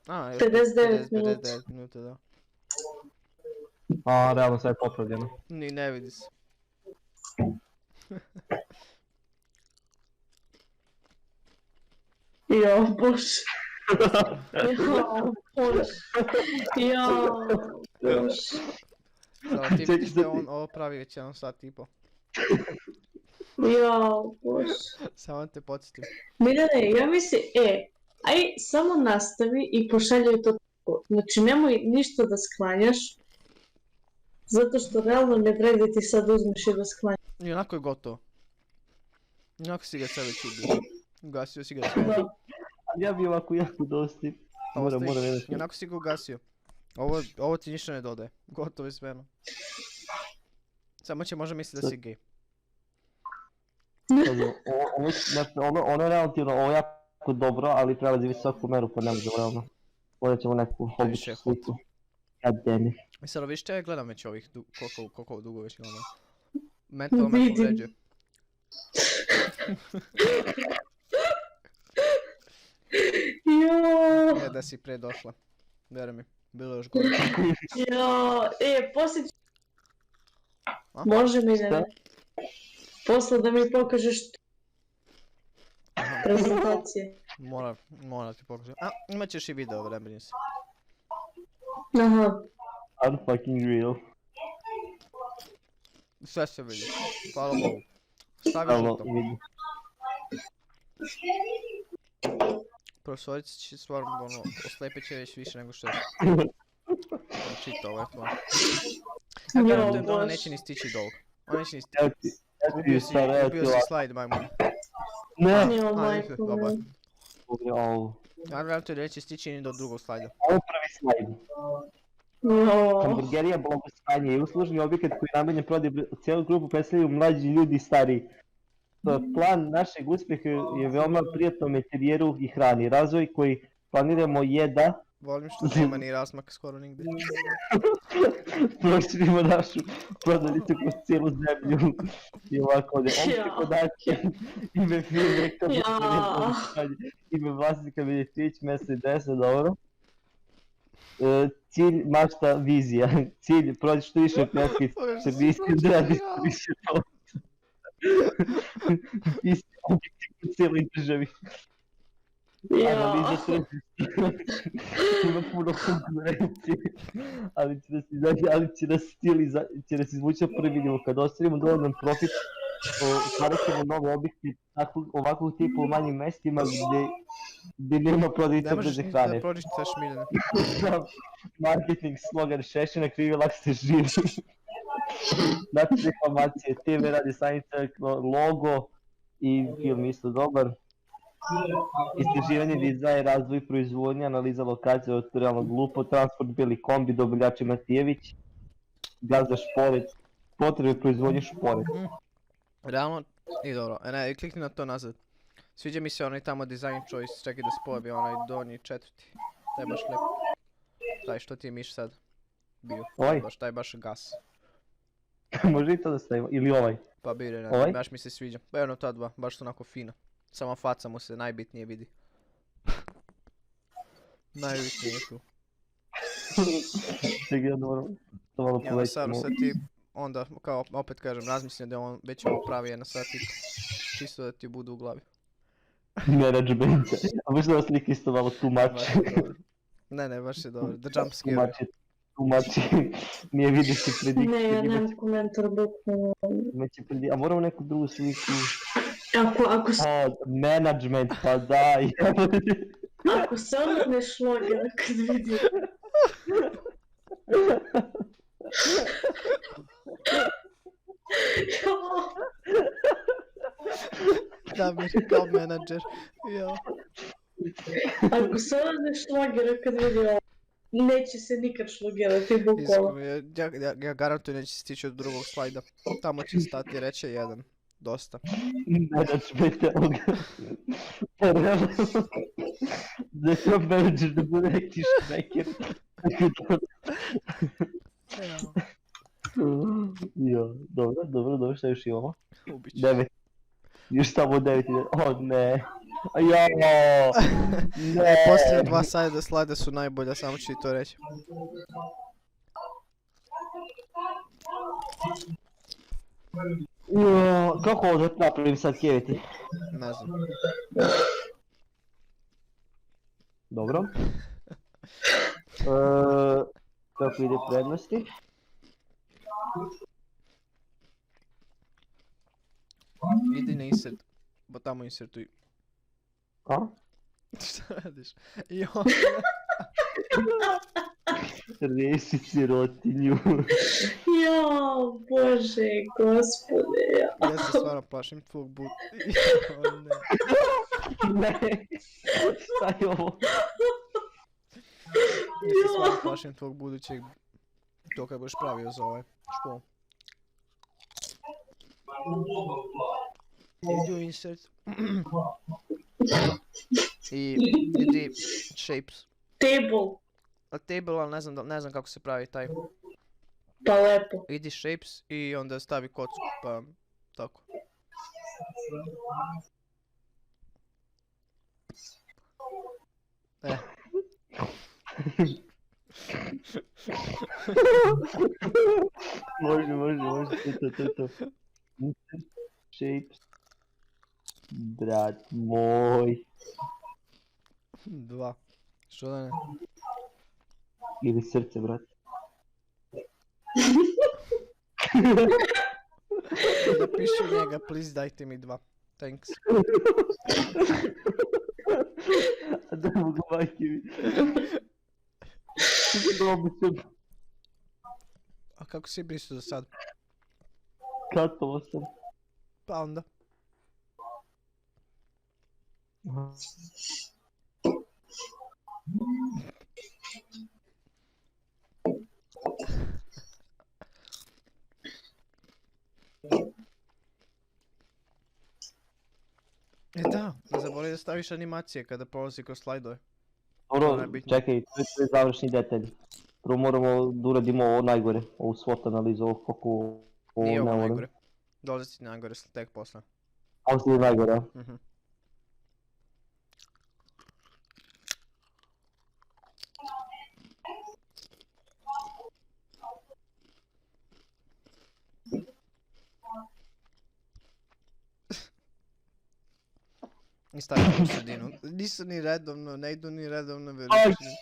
A, još 59 minuta. 59 minuta, da. A, realno sve je popravljeno. Ni ne vidi se. Jo, bože. Jo, bože. Jo, bože. Samo ti vidiš da on ovo pravi već 1 sat i po. Jo, bože. Samo te podsjetim. Miljane, ja mislim, aj samo nastavi i pošaljaj to tako. Znači, nemoj ništa da sklanjaš, zato što realno ne vredi ti sad uzmeš i da sklanjaš. I onako je gotovo. I onako si ga sve već ubio. Ugasio si ga sve. Ja bi ovako jako dosti. Moram I onako si ga ugasio. Ovo ti ništa ne dodaje. Gotovo je sve. Samo će možda misliti da si gej. Ono je relativno, ovo je jako dobro, ali prelazi visoku meru pa ne možemo realno. Ovdje ćemo neku hobiću sliku. Goddammit. I sad viš ja gledam već ovih, koliko dugo već gledam. Mentalno me povređuje. Jo. Ne da si pre došla. Vjeruj mi, bilo je još gore. Jo, poslije... Može mi ne? Posle da mi pokažeš prezentacije. Mora ti pokažem. A, imat ćeš i video, vremeni se. Aha. Unfucking real. Sve se vidi. Hvala Bogu. Stavi žuto. Profesorica će stvarno ono, oslepit će već više nego što je. Čita ovo je tvoje. Ja garantujem da ona neće ni stići dolgo. Ona neće ni stići. Ubio si slajd, majmun. Ne! Jo, A, majko nikad, dobro. mi. Ja garantujem da neće stići ni do drugog slajda. Ovo prvi slajd. Jo. Hamburgerija, blagostanje i uslužni objekat koji je namenjen prodaji cijelu grupu predstavljaju mlađi ljudi i stariji. Plan našeg uspjeha je veoma prijatnom interijeru i hrani. Razvoj koji planiramo je da Volim što nema ni razmak skoro nigdje. proširimo našu prodavnicu kroz cijelu zemlju. I ovako ovdje, opšte podatke, ime firme, ime vlasnika, Miletić, mjesto i adresa, dobro. Cilj, mašta, vizija. Cilj, prođi što više pljački, servisi, radi što više novca. Isti objekti u cijeloj državi. Analiza tržišta. Ima puno konkurencije. Ali će nas izvući na prvi nivo. Kad ostvarimo dovoljan profit, otvarat ćemo nove objekte ovakvog tipa u manjim mestima gdje nema prodavnica brze hrane. Ne možeš ni da pročitaš, Miljane. Marketing, slogan, Šešina krivi, lak se živi. Znači reklamacije, TV radi stanica, logo i film isto dobar. Istraživanje, dizajn, razvoj, proizvodnja, analiza lokacije od realnog lupo, transport, beli kombi, dobavljači Matijević, gazda Šporet, potrebe proizvodnje Šporet. Realno, i dobro, ne, klikni na to nazad. Sviđa mi se onaj tamo design choice, čekaj da se pojavi onaj donji četvrti. Taj je baš lep. Taj što ti je miš sad bio. Ovaj? Taj baš gas. Može i to da stavimo, ili ovaj? Pa bire, ne, Ovaj? baš mi se sviđa. Pa jedno ta dva, baš su onako fina. Sama faca mu se najbitnije vidi. Najbitnije je tu. Čekaj, ja da malo I onda sad ti onda kao opet kažem razmislim da on već ovo pravi jedna satik. Čisto da ti budu u glavi. Management. A možda ova slika isto malo too Baš much. je dobro. Ne, baš je dobro. The jump Too scare. much. Too much. Nije vidiš predikcije. Ne, ja nemam komentar bukvalno. A moramo neku drugu sliku. Ako Management, pa daj. Ako se ono ne šlogira kad vidim. Damir kao menadžer. Ja. Ako se ono ne šlogira kad vidim ovo, neće se nikad šlogirati bukvalno. Ja garantujem neće stići od drugog slajda. Tamo će stati reće jedan. Dosta. Management, evo ga. Da je to menadžer da bude neki šmeker. Jo, dobro, šta još imamo? Ubiću. 9. Još samo 9 ide. O ne. Jao. Ne. Poslije dva slajda su najbolja, samo ću ti to reći. Jo, kako ovo da napravim sad kjeviti? Ne znam. Dobro. Kako ide prednosti? Idi na insert. Bo tamo insertuj. A? Šta radiš? Jo. Reši sirotinju. Jo, bože, gospode. Ja se stvarno plašim tvog but. Jo, ne. Ne. Šta je ovo? Ja se stvarno plašim tvog budućeg. To kad budeš pravio za ovaj školu. Idi u insert. I idi shapes. Table. A table, ali ne znam kako se pravi taj. Pa lepo. Idi shapes i onda stavi kocku, pa tako. Može, to. Shapes. Brat moj. 2. Što da ne? Ili srce, brat. Napiši u njega, please dajte mi 2. Thanks. Da mogu majke mi. A kako si brisao do sad? Katovo sam. Pa onda. Da, ne zaboravi da staviš animacije kada prolazi kroz slajdove. Dobro, najbitnije. čekaj, to je završni detalj. Prvo moramo da uradimo ovo najgore, ovu SWOT analizu, ovo kako ovo Nije ovo ne volim. najgore. Dolazi ti najgore tek posle. Ovo je najgore, a? Mhm. I stavim u sredinu. Nisu ni redovno, ne idu ni redovno veličine.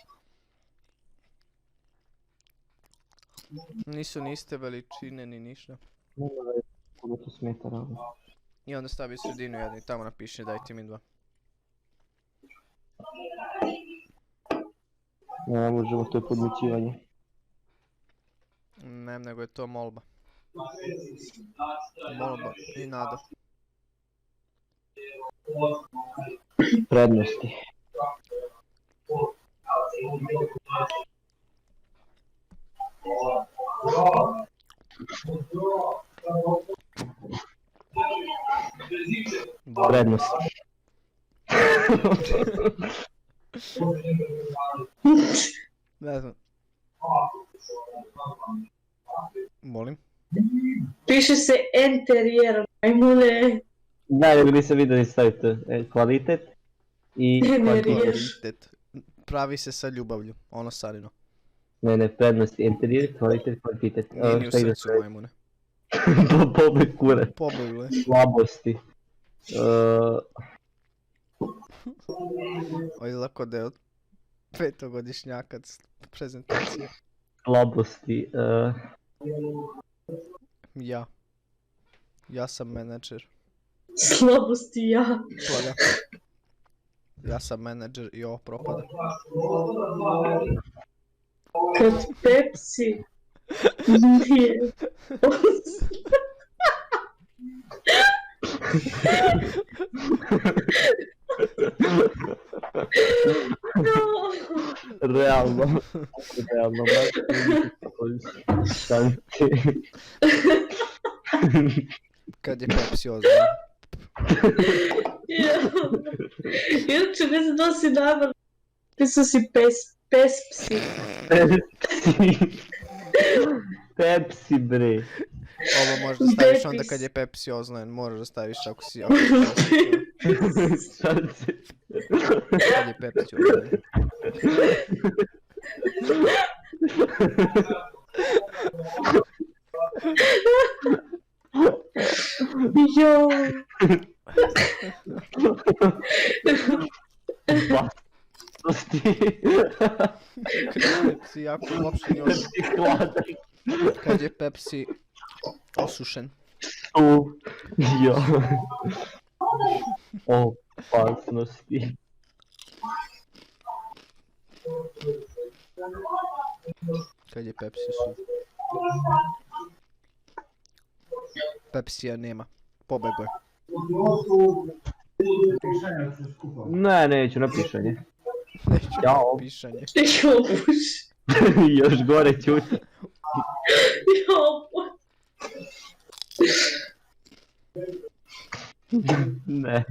Nisu ni iste veličine ni ništa. Nema da je kako to smeta rado. I onda stavi sredinu jedan i tamo napiši dajte mi 2. Ne možemo, to je podmićivanje. Ne, nego je to molba. Molba i nada. Prednosti. Prednosti. Ne znam. Molim? Piše se interijer, majmune. Da, nego nisam vidio ni staviti kvalitet i kvantitet. Kvalitet. Pravi se sa ljubavlju, ono sarino. Ne, prednosti, interijer, kvalitet, kvantitet. Nije ni u Šta ide srcu sve? majmune. Pobeg kurac. Pobegle. Slabosti. Ovo je lako da je od petogodišnjaka prezentacije. Slabosti. Ja. Ja sam menadžer Slabosti ja. toga. Ja sam menadžer i ovo propada. Kad Pepsi nije... Realno. Realno, brate. Šanci. Kad je Pepsi ozbiljan. Inače, ne znam da li si namerno pisao si Pespsi. Pepsi, bre. Ovo možeš da staviš onda kad je Pepsi oznojen, moraš da staviš ako si Šanci. kad je Pepsi oznojen. Jo. Basnosti. Kad je Pepsi jako uopšte nije oznojen. Ti hladan. Kad je Pepsi osušen. Jo. Opasnosti. Kad je Pepsi suv. Pepsija nema. Pobego je. Ne, neću na pišanje. Neću Jao. pišanje. Jobuš. Još gore ćuti. Jobuš. Ne.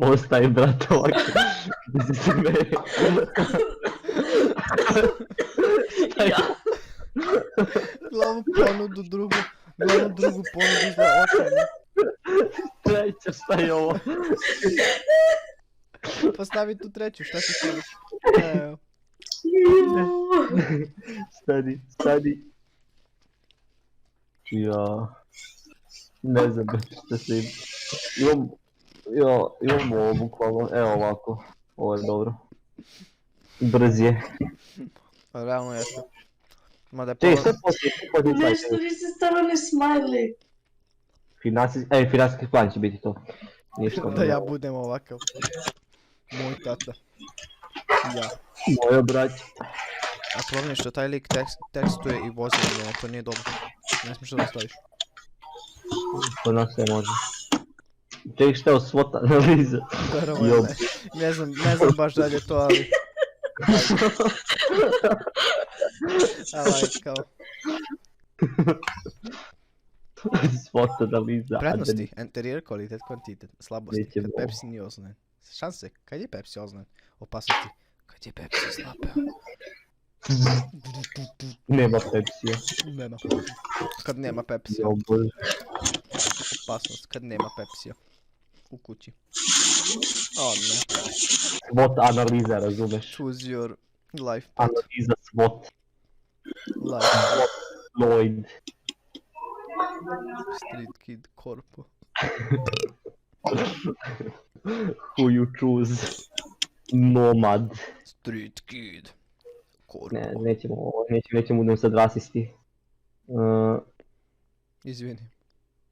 Ostaj, brate, ovako. Da se smeje. Glavu ponudu drugu. Glavu drugu ponudu za očajno. Treća, šta je ovo? Postavi tu treću, šta ti šališ? Evo. Stani, stani. Ja. Ne znam šta se ima. Imam ovo bukvalno, evo ovako. Ovo je dobro. Brz je. Realno jeste. Mada je Čekaj, pola... sve poslije Nešto nisi stavio ni smiley. Financijski plan će biti to. Ništa. Da ja budem ovakav. Moj tata. Ja. Moja brać. A problem je što taj lik tekstuje i vozi na to nije dobro. Ne smiješ da staviš. Kod nas sve može. Čekaj, šta je o SWOT analiza? Verovatno ne znam baš dalje to, ali... Ali kao... SWOT analiza. Prednosti, interijer, kvalitet, kvantitet, slabosti, Neće kad mogu. Pepsi nije oznojen. Šanse, kad je Pepsi oznojen? Opasnosti, kad je Pepsi znapeo. Nema Pepsija. Nema. Kad nema Pepsija. Jo bože. Opasnost, kad nema Pepsija. U kući. O ne. SWOT analiza, razumeš? Choose your life path. Analiza SWOT. Life. Lloyd. Street Kid Corpo. Who you choose? Nomad. Street Kid Corpo. Ne, nećemo budem sad rasisti. Izvini.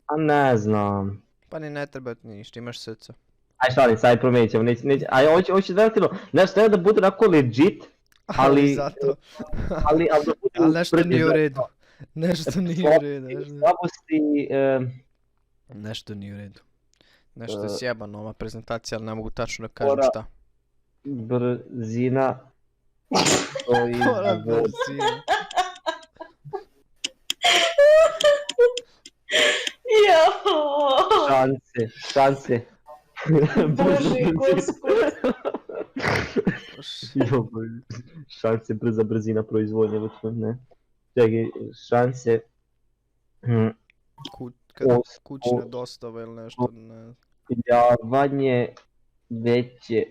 A ne znam. Pa ni ne treba ti ništa, imaš srca. Aj šalim, sad promijenit ćemo, neće, aj hoće relativno, nešto treba da bude onako legit, ali zato. ali da bude Ali nešto usprednje nije u za- redu. Nešto nije u redu. Slabosti, Nešto nije u redu. Nešto je E, sjebano ova prezentacija, ali ne mogu tačno da kažem Ora. šta. brzina, Mora proizvod, brzina. Jo. šanse. Bože, gospod. Jo, bože. Šanse, brzina proizvodnje, ne. Čekaj, šanse, Os- Kućna os- dostava ili nešto, ne. javanje veće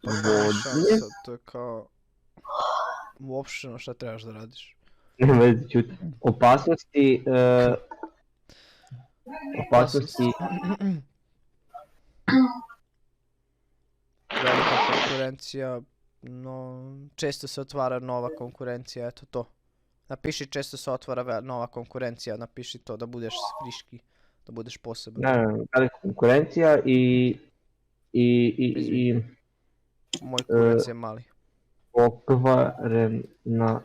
Pa nema Vodnje. šansa, to je kao... Uopšte ono šta trebaš da radiš. Nema veze, čuti. Opasnosti... Opasnosti... Velika konkurencija, no... Često se otvara nova konkurencija, eto to. Napiši često se otvara nova konkurencija, napiši to da budeš friški, da budeš poseban. Ne, velika konkurencija i... Moj kurac je mali. Pokvarena...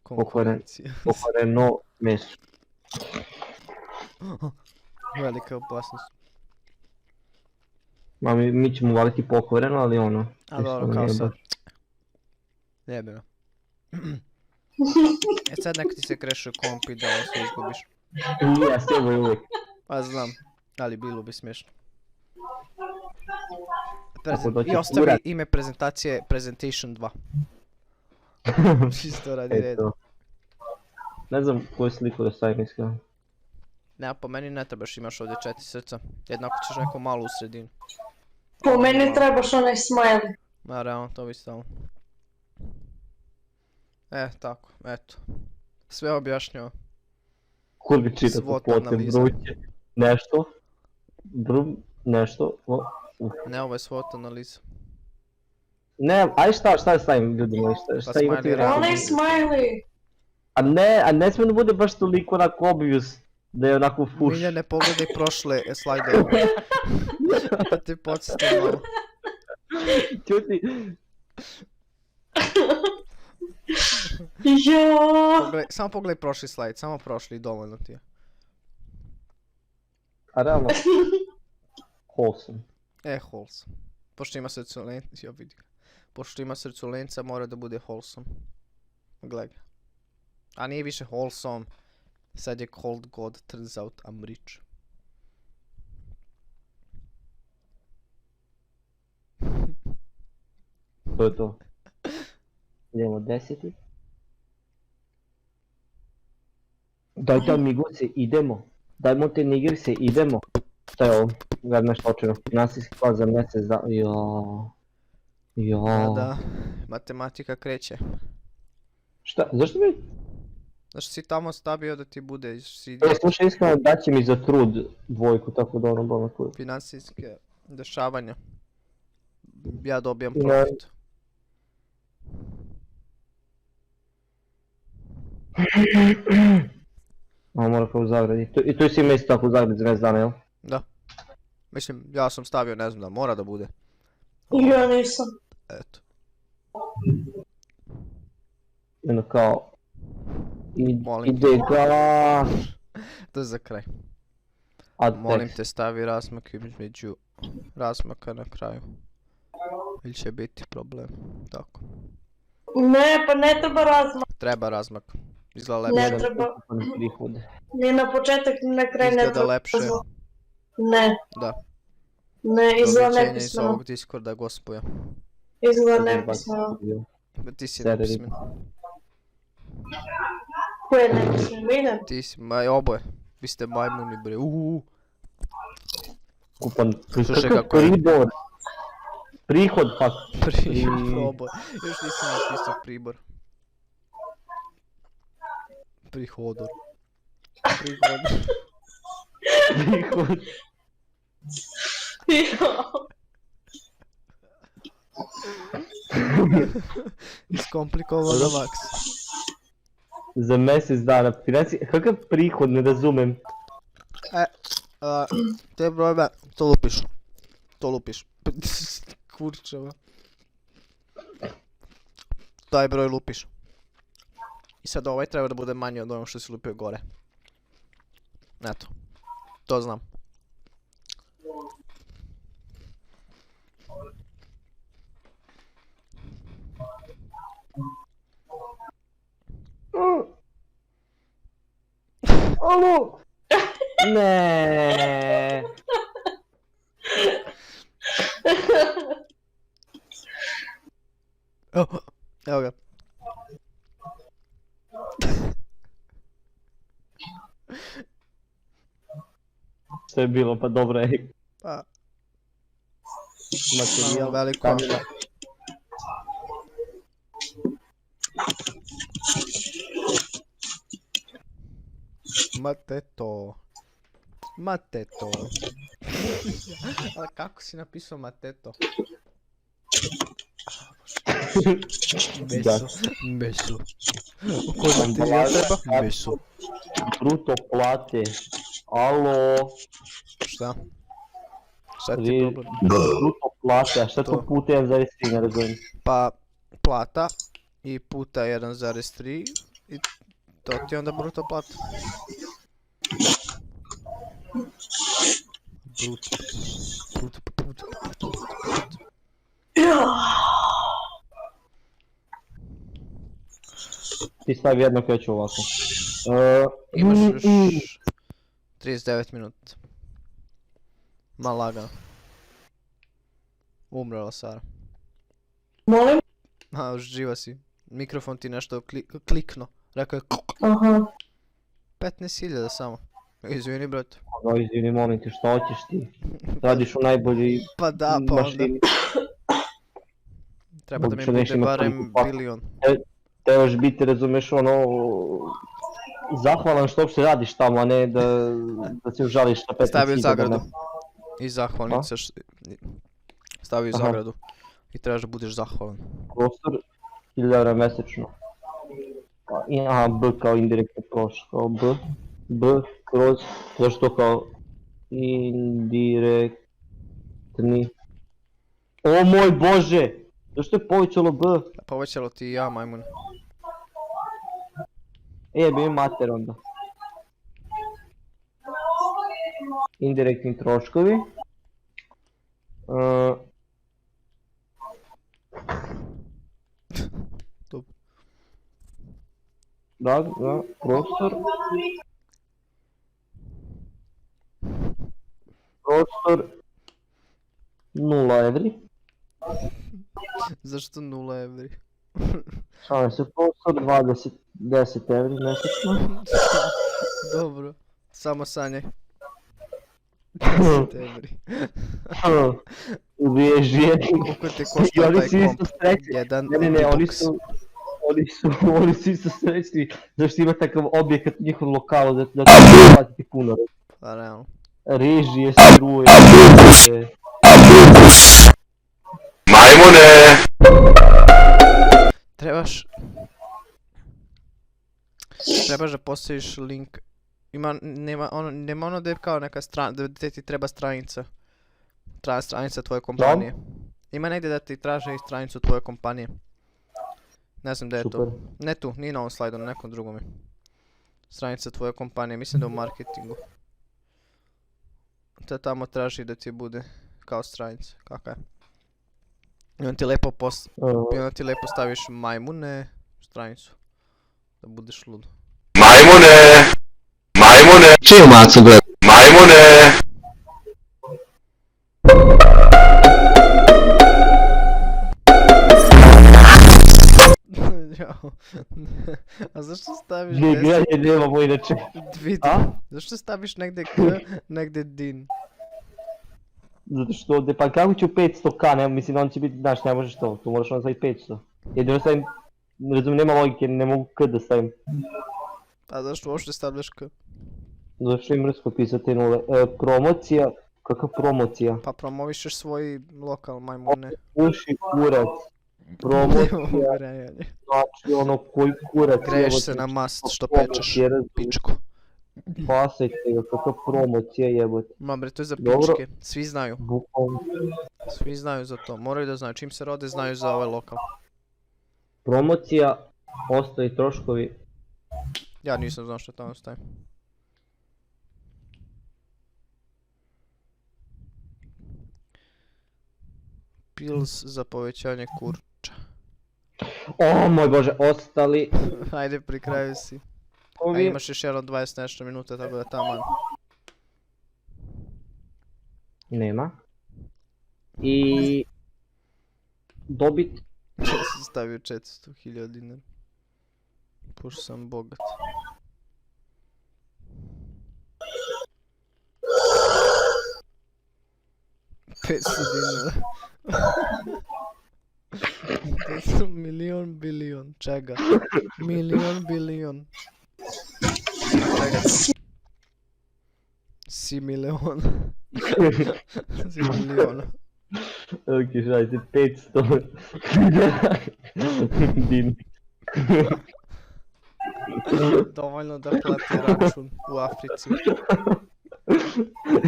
Konkurencija. Pokvareno meso. Velika opasnost. Ma mi ćemo valiti pokvareno, ali ono... A dobro, kao sad. Jebeno. E sad nek ti se krešuje komp i da ovo sve izgubiš. Ja s teboj uvijek. Pa znam, ali bilo bi smiješno. Ako dođe I ostavi kurat. ime prezentacije Presentation 2. Čisto radi reda. Eto. Ne znam koju sliku da stavim iskreno. Nema, po meni ne trebaš, imaš ovdje 4 srca. Jednako ćeš neku malu u sredini. Po meni trebaš onaj smiley. Ma realno, to bi stalo. Tako, eto. Sve objašnjava. Kurvi čita SWOT po potem, analiza. bruće, nešto, nešto, Ne, ovo je SWOT analiza. ne, aj šta da stavim ljudima, šta Pa imati smiley rekao? Onaj smiley. A ne smije da bude baš toliko onako obvious, da je onako fuš. Milja, ne pogledaj prošle slajdove. Da ti podsjetim malo. Čuti, Joooo. Samo pogledaj prošli slajd, samo prošli i dovoljno ti je. a realno, wholesome. Wholesome. Pošto ima srculenca, ja vidi ga. Pošto ima srculenca mora da bude wholesome. Gledaj ga. A nije više wholesome. Sad je cold god, turns out I'm rich. To je to. Idemo 10. Dajte amigose, idemo. Dajmo te nigirse, idemo. Šta je ovo? Gledam nešto očeno. Finansijski plan za mjesec da... Joooo. Da, matematika kreće. Šta? Zašto mi? Znaš si tamo stavio da ti bude Slušaj, iskreno daće mi za trud dvojku, tako da ono bolno kuju. financijske dešavanja. Ja dobijam Ne. profit. A mora kao u Zagradi. I tu si ima isto tako u Zagradi za mjesec dana, jel? Da. Mislim, ja sam stavio, ne znam da mora da bude. Ja nisam. Eto. I ono kao... Molim te. Ide ga... To je za kraj. A Molim tekst. te stavi razmak između razmaka na kraju. Ili će biti problem. Tako. Ne, pa ne treba razmak. Treba razmak. Izgleda Ne lepše. treba. Prihod. Ni na početak, ni na kraj ne Izgleda treba. lepše. Ne, Da. ne, izgleda Doviđenja iz nepismeno. ovog Discorda, gospoja. Izgleda nepismeno. Ti si Seredi. nepismen. Ko je nepismeno? Idem. Ti si, oboje. Vi ste majmuni bre. Kupan Slušaj kakav kako je. pribor. Prihod pak. Oboje. Još nisam napisao pribor. Prihodor. Prihodor. Prihod. Iskomplikovano maks. Za mjesec dana. Kakav prihod, ne razumem. Te brojeve, to lupiš. To lupiš. Kurčeva. Taj broj lupiš. I sad ovaj treba da bude manji od onog što si lupio gore. Eto. To znam. Alo! Ne. Evo ga. Što je bilo, pa dobro je. Pa, Materijal, veliko. kamera. Mateto. Mateto. Ali kako si napisao Mateto? Meso. Meso. Koji materijal treba? Meso. Bruto plate. Alo. Šta? Šta ti je problem? Bruto plate, a šta To. to puta 1,3, ne razumijem. Pa plata i puta 1,3 i to ti je onda bruto plata. Bruto. Ti stavi jedno koje ću ovako. Imaš još 39 minuta. Ma lagano. Umrela Sara. Molim? A, živa si. Mikrofon ti nešto klikno. Rekao je Aha. 15.000 samo. Izvini brate. No, izvini, molim te, šta hoćeš ti? Radiš u najbolji Pa da, pa onda. mašini. Treba da mi Obično nešto bude ima barem toliko para. bilion. Trebaš biti, razumeš, ono... Zahvalan što uopšte radiš tamo, a ne da se užališ na 15.000. Stavio zagradu. I zahvalnice. Stavio Aha. zagradu. I trebaš da budeš zahvalan. Prostor 1000 € mesečno. Aha, B kao indirektni trošak, kao B kroz, zašto kao indirektni. O moj bože! Zašto je povećalo B? Povećalo ti i ja, majmun. Bi mater onda. Indirektni troškovi. Dobro. Da, prostor. Prostor 0 evri. Zašto 0 evri? Šalim se, prostor 10 evri mjesečno. Dobro. Samo sanjaj. 10 evri. Režije. Koliko ti I košta oni taj su isto komp? srećni. Jedan Ne, oni box. su isto srećni. Zašto ima takav objekat u njihovom lokalu, da treba platiti puno. Pa realno. Režije, struje. Trebaš da postaviš link. Nema ono da je kao neka strana, da ti treba stranica. Stranica tvoje kompanije. Ima negdje da ti traže i stranicu tvoje kompanije. Ne znam da je Super. to. Ne tu, nije na ovom slajdu, na nekom drugom je. Stranica tvoje kompanije, mislim da je u marketingu. Te tamo traži da ti bude kao stranica, kaka je. I onda ti lepo staviš majmune stranicu. Da budeš lud. Čiju macu bre? Jao. A zašto staviš Ne, gledanje nemamo inače. vidi? A? Zašto staviš negdje k, negdje din? Zato što ovdje, pa kako ću 500k, ne, mislim on će biti, znaš, ne možeš to, tu moraš on staviti 500. Jedino stavim, razumijem, nema logike, ne mogu k da stavim. A zašto uopšte stavljaš k? Zato što je mrsko pisati nule. Promocija, kakva promocija? Pa promovišeš svoj lokal, majmune. Uši kurac. Promocija, Nemamo grejanje. znači ono koji kurac. Greješ se na mast što pečeš, pičku. Pasajte ga, kakva promocija jebote. Ma bre, to je za Dobro. pičke, svi znaju. Bukvalno. Svi znaju za to, moraju da znaju, čim se rode znaju za ovaj lokal. Promocija, ostali troškovi. Ja nisam znao što tamo stoji. Pills za povećanje kurča. O moj bože, ostali. Ajde, pri kraju si. A Ovi. imaš još jedno 20 nešto minuta, tako da taman. Nema. I... Dobit. Ja sam stavio 400.000 dinara. Pošto sam bogat. $500. To su milion, čega? Milion, bilion. A čega? Si milion. Si milion. Ok, šajte, 500 din. Dovoljno da plati račun u Africi.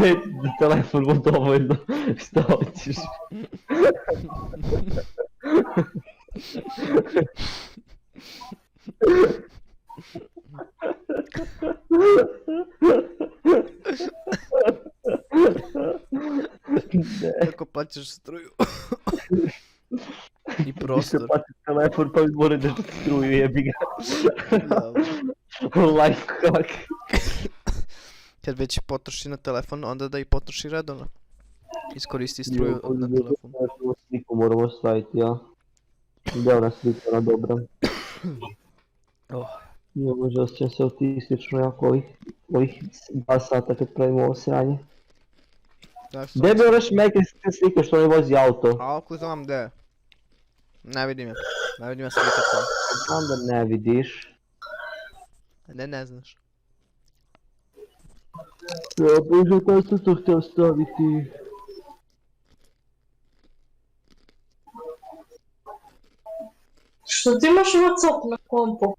E, telefon mu dovoljno, šta hoćeš? Kako plaćaš struju? I prostor. Plati telefon pa mi mora da struju, jebi ga. Da. Life hack. Kad već potroši na telefon, onda da i potroši redovno. Iskoristi struju na telefon. Sliku moramo staviti, ja. Dobra slika, na dobra. Oh. Ja možda osjećam se autistično jako ovih 2 sata kad pravimo ovo sranje. Gdje bi oraš Meke s te slike što ne vozi auto? A ako znam gdje je? Ne vidim je. Ne vidim je slikati. Znam da ne vidiš. Ne znaš. Ja bože, kaj sam to htio staviti? Što ti imaš WhatsApp na kompu?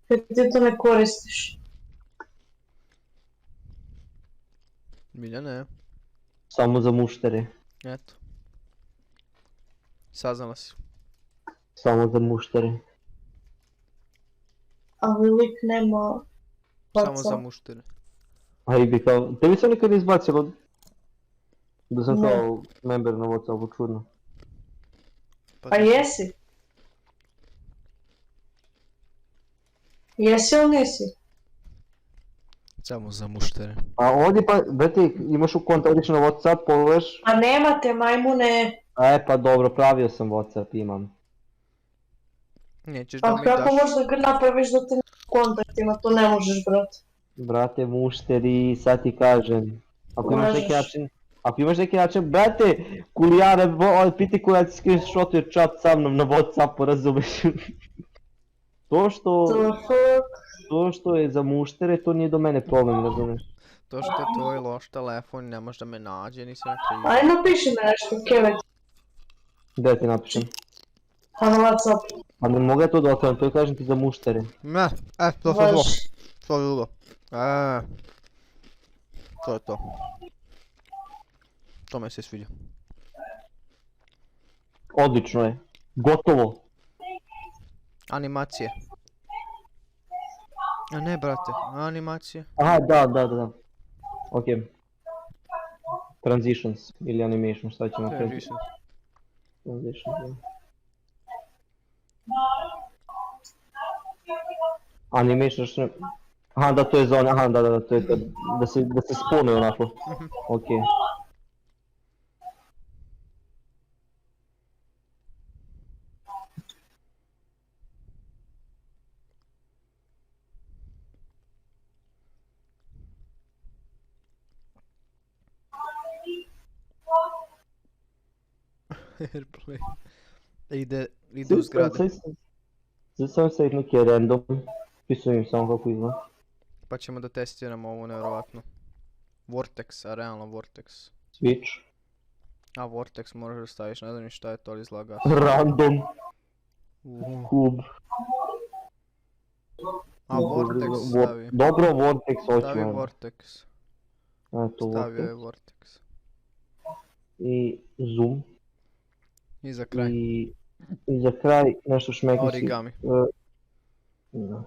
Kad ti to ne koristiš. Milja ne. Samo za muštere. Eto. Saznala si. Samo za muštere. Ali lik nema Samo za WhatsApp. muštere. A i bi kao, tebi se nikad izbacilo da sam Ne. kao member na Whatsappu, čudno. Pa jesi? Jesi ili nisi? Samo za muštere. A ovdje pa, brate, imaš u konta, odiš na Whatsapp, pogledaš. Pa nemate majmune. E pa dobro, pravio sam Whatsapp, imam. Nećeš da A mi kako daš. možda ga napraviš da te ne kontaktima, to ne možeš, brate. Brate, mušteri, sad ti kažem. Ako imaš neki Lažeš. način, ako imaš neki način, brate, kulijare, piti koja ti screenshotuje chat sa mnom na Whatsappu, razumeš? To što je za muštere, to nije do mene problem, razumeš? To što je tvoj loš telefon, ne može da me nađe, nisam kriv. Aj napiši me nešto, Kevin. Gdje ti napišem? Pa na WhatsApp. Pa ne mogu ja to da otvorim, to kažem ti za muštere. Ne, to Vaš. To je drugo. To je to. To me se sviđa. Odlično je. Gotovo. Animacije. A ne, brate, animacije. Aha, da. Ok. Transitions ili animation, šta ćemo Transition. Transitions, da. Animation što... Aha, da, to je zona, aha, da, to je da se spone onako. Ok. Airplay. Ide u zgrade. Sad sam staviti neki random. Pisujem samo kako izgleda. Pa ćemo da testiramo ovo nevjerovatno. Vortex, a realno Vortex. Switch. A Vortex moraš da staviš, ne znam ni šta je to, ali izlaga. Random. Kub. A Vortex stavi. Dobro, Vortex Stavi hoćemo. Vortex. Eto, Stavio je Vortex. Vortex. I zoom. I za kraj. I za kraj nešto šmeknuti. Origami. Da.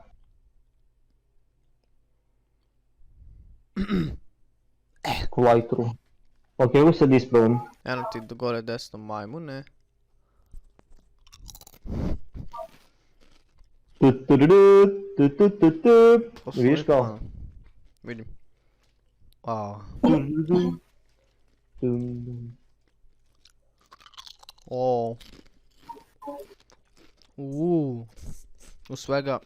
U Lightroomu. Ok, ovo sad ispravim. Eno ti do gore desno majmune. Vidiš kao? Vidim. Wow. O. U svega.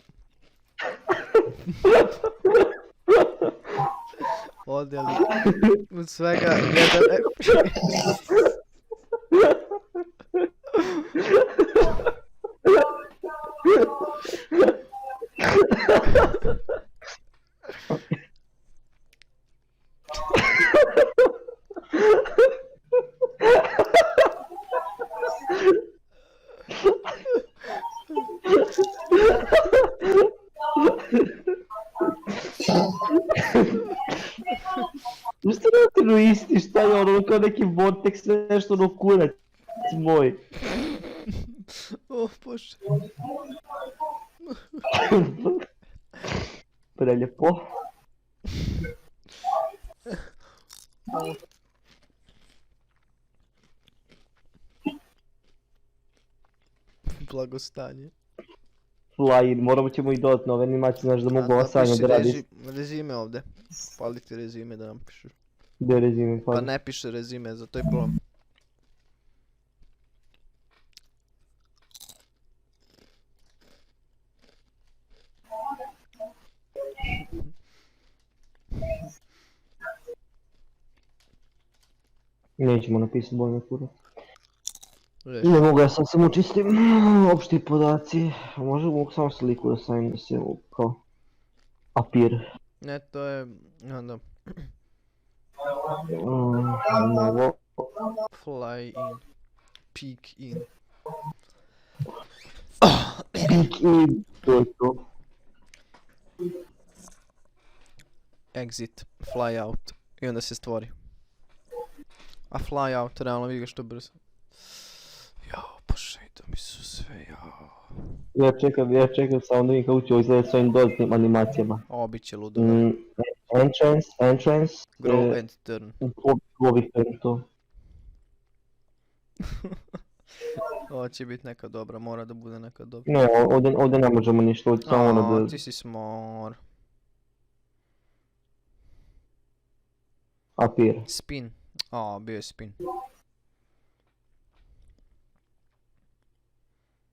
Odjeli. U svega jedan. nisu isti, šta je ono, kao neki vortex, nešto ono kurac moj. O, bože. Preljepo. Blagostanje. Flying, moramo ćemo i dodati nove animacije, znaš da mogu osanje da radi. Rezime ovdje. Fali ti rezime da napišeš. Gdje rezime Pa fali? ne piše rezime, zato je problem. Nećemo napisati bojne kurac. Reši. Ne mogu, ja sad samo čistim opšti podaci. Mogu samo sliku da stavim da se kao apir. Ne, to je... onda... Ovo. Fly in. Peek in. I to je to. Exit. Fly out. I onda se stvori. A fly out, realno vidi ga što brzo. Jao, pošaj to mi su sve, jao. Ja čekam samo da vidim kako će ovo izgledati s ovim dodatnim animacijama. Ovo bit će ludo. Entrance. Grow and turn. Ovih to. Ovo će biti neka dobra, mora da bude neka dobra. Ne, ovdje ne možemo ništa, ovdje samo ono da... Ti si smor. Apir. Spin. Bio je spin.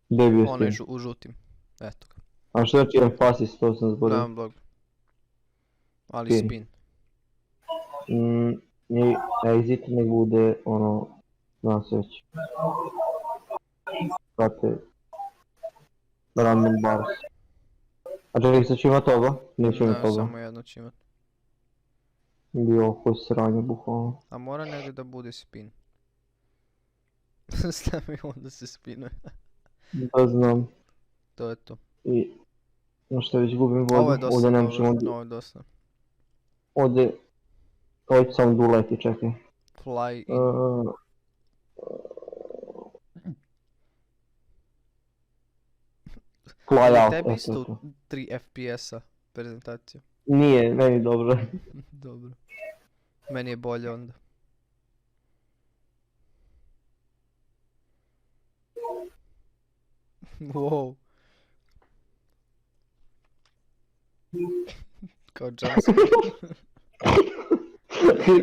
Gdje je bio Onaj spin? u žutim. Eto ga. A što znači emphasis, to sam zborio. Nemam blog. Ali Spin. spin. I exit ne bude ono... Znam se već. Prate... Random bars. A čekaj, sad ću imat toga? Neću imat Ne, toga. samo jedno će imat. Bio koji sranje bukvalno. A mora negdje da bude spin. Stavi onda se spinuje. Da znam. To je to. I... No što već gubim vodu, Ovo je dosta ovdje ne dobro. možemo... Ovo je dosta. Ovdje... Ovdje sam duleti, čekaj. Fly in. Fly out, Tebi eto isto to. 3 FPS-a prezentacija. Nije, meni dobro. Dobro. Meni je bolje onda. Wow. Kao jumpscare.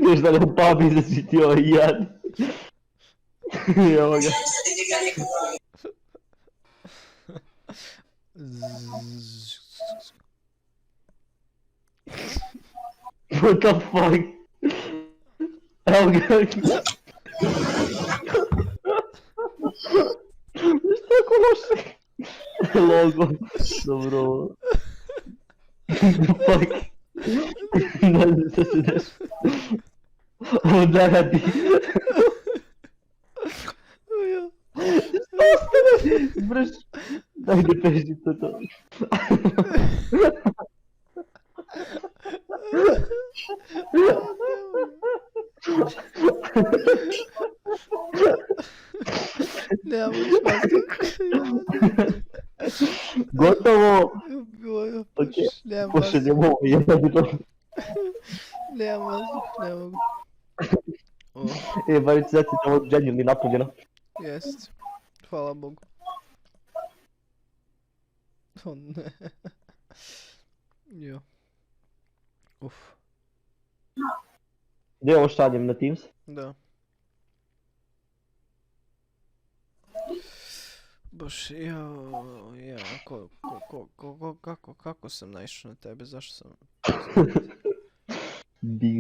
Kažeš da nam babi zaštitio ovaj jad. Evo ga. What the fuck? Evo ga. Što je tako loše? Logo. Dobro. Fuck. Ne znam što se dešava. Ovo da radi. Brž. Daj da peži to. Nemam šmasta. Gotovo. Okej, nemam Pošaljemo ovo jedno. Nemam vazduh, ne mogu. Barić znači da ovo genuinely napravljeno. Jest. Hvala Bogu. O ne. Jo. Uf. Gdje ovo šaljem na Teams? Da. Baš, kako sam naišao na tebe, zašto sam... Big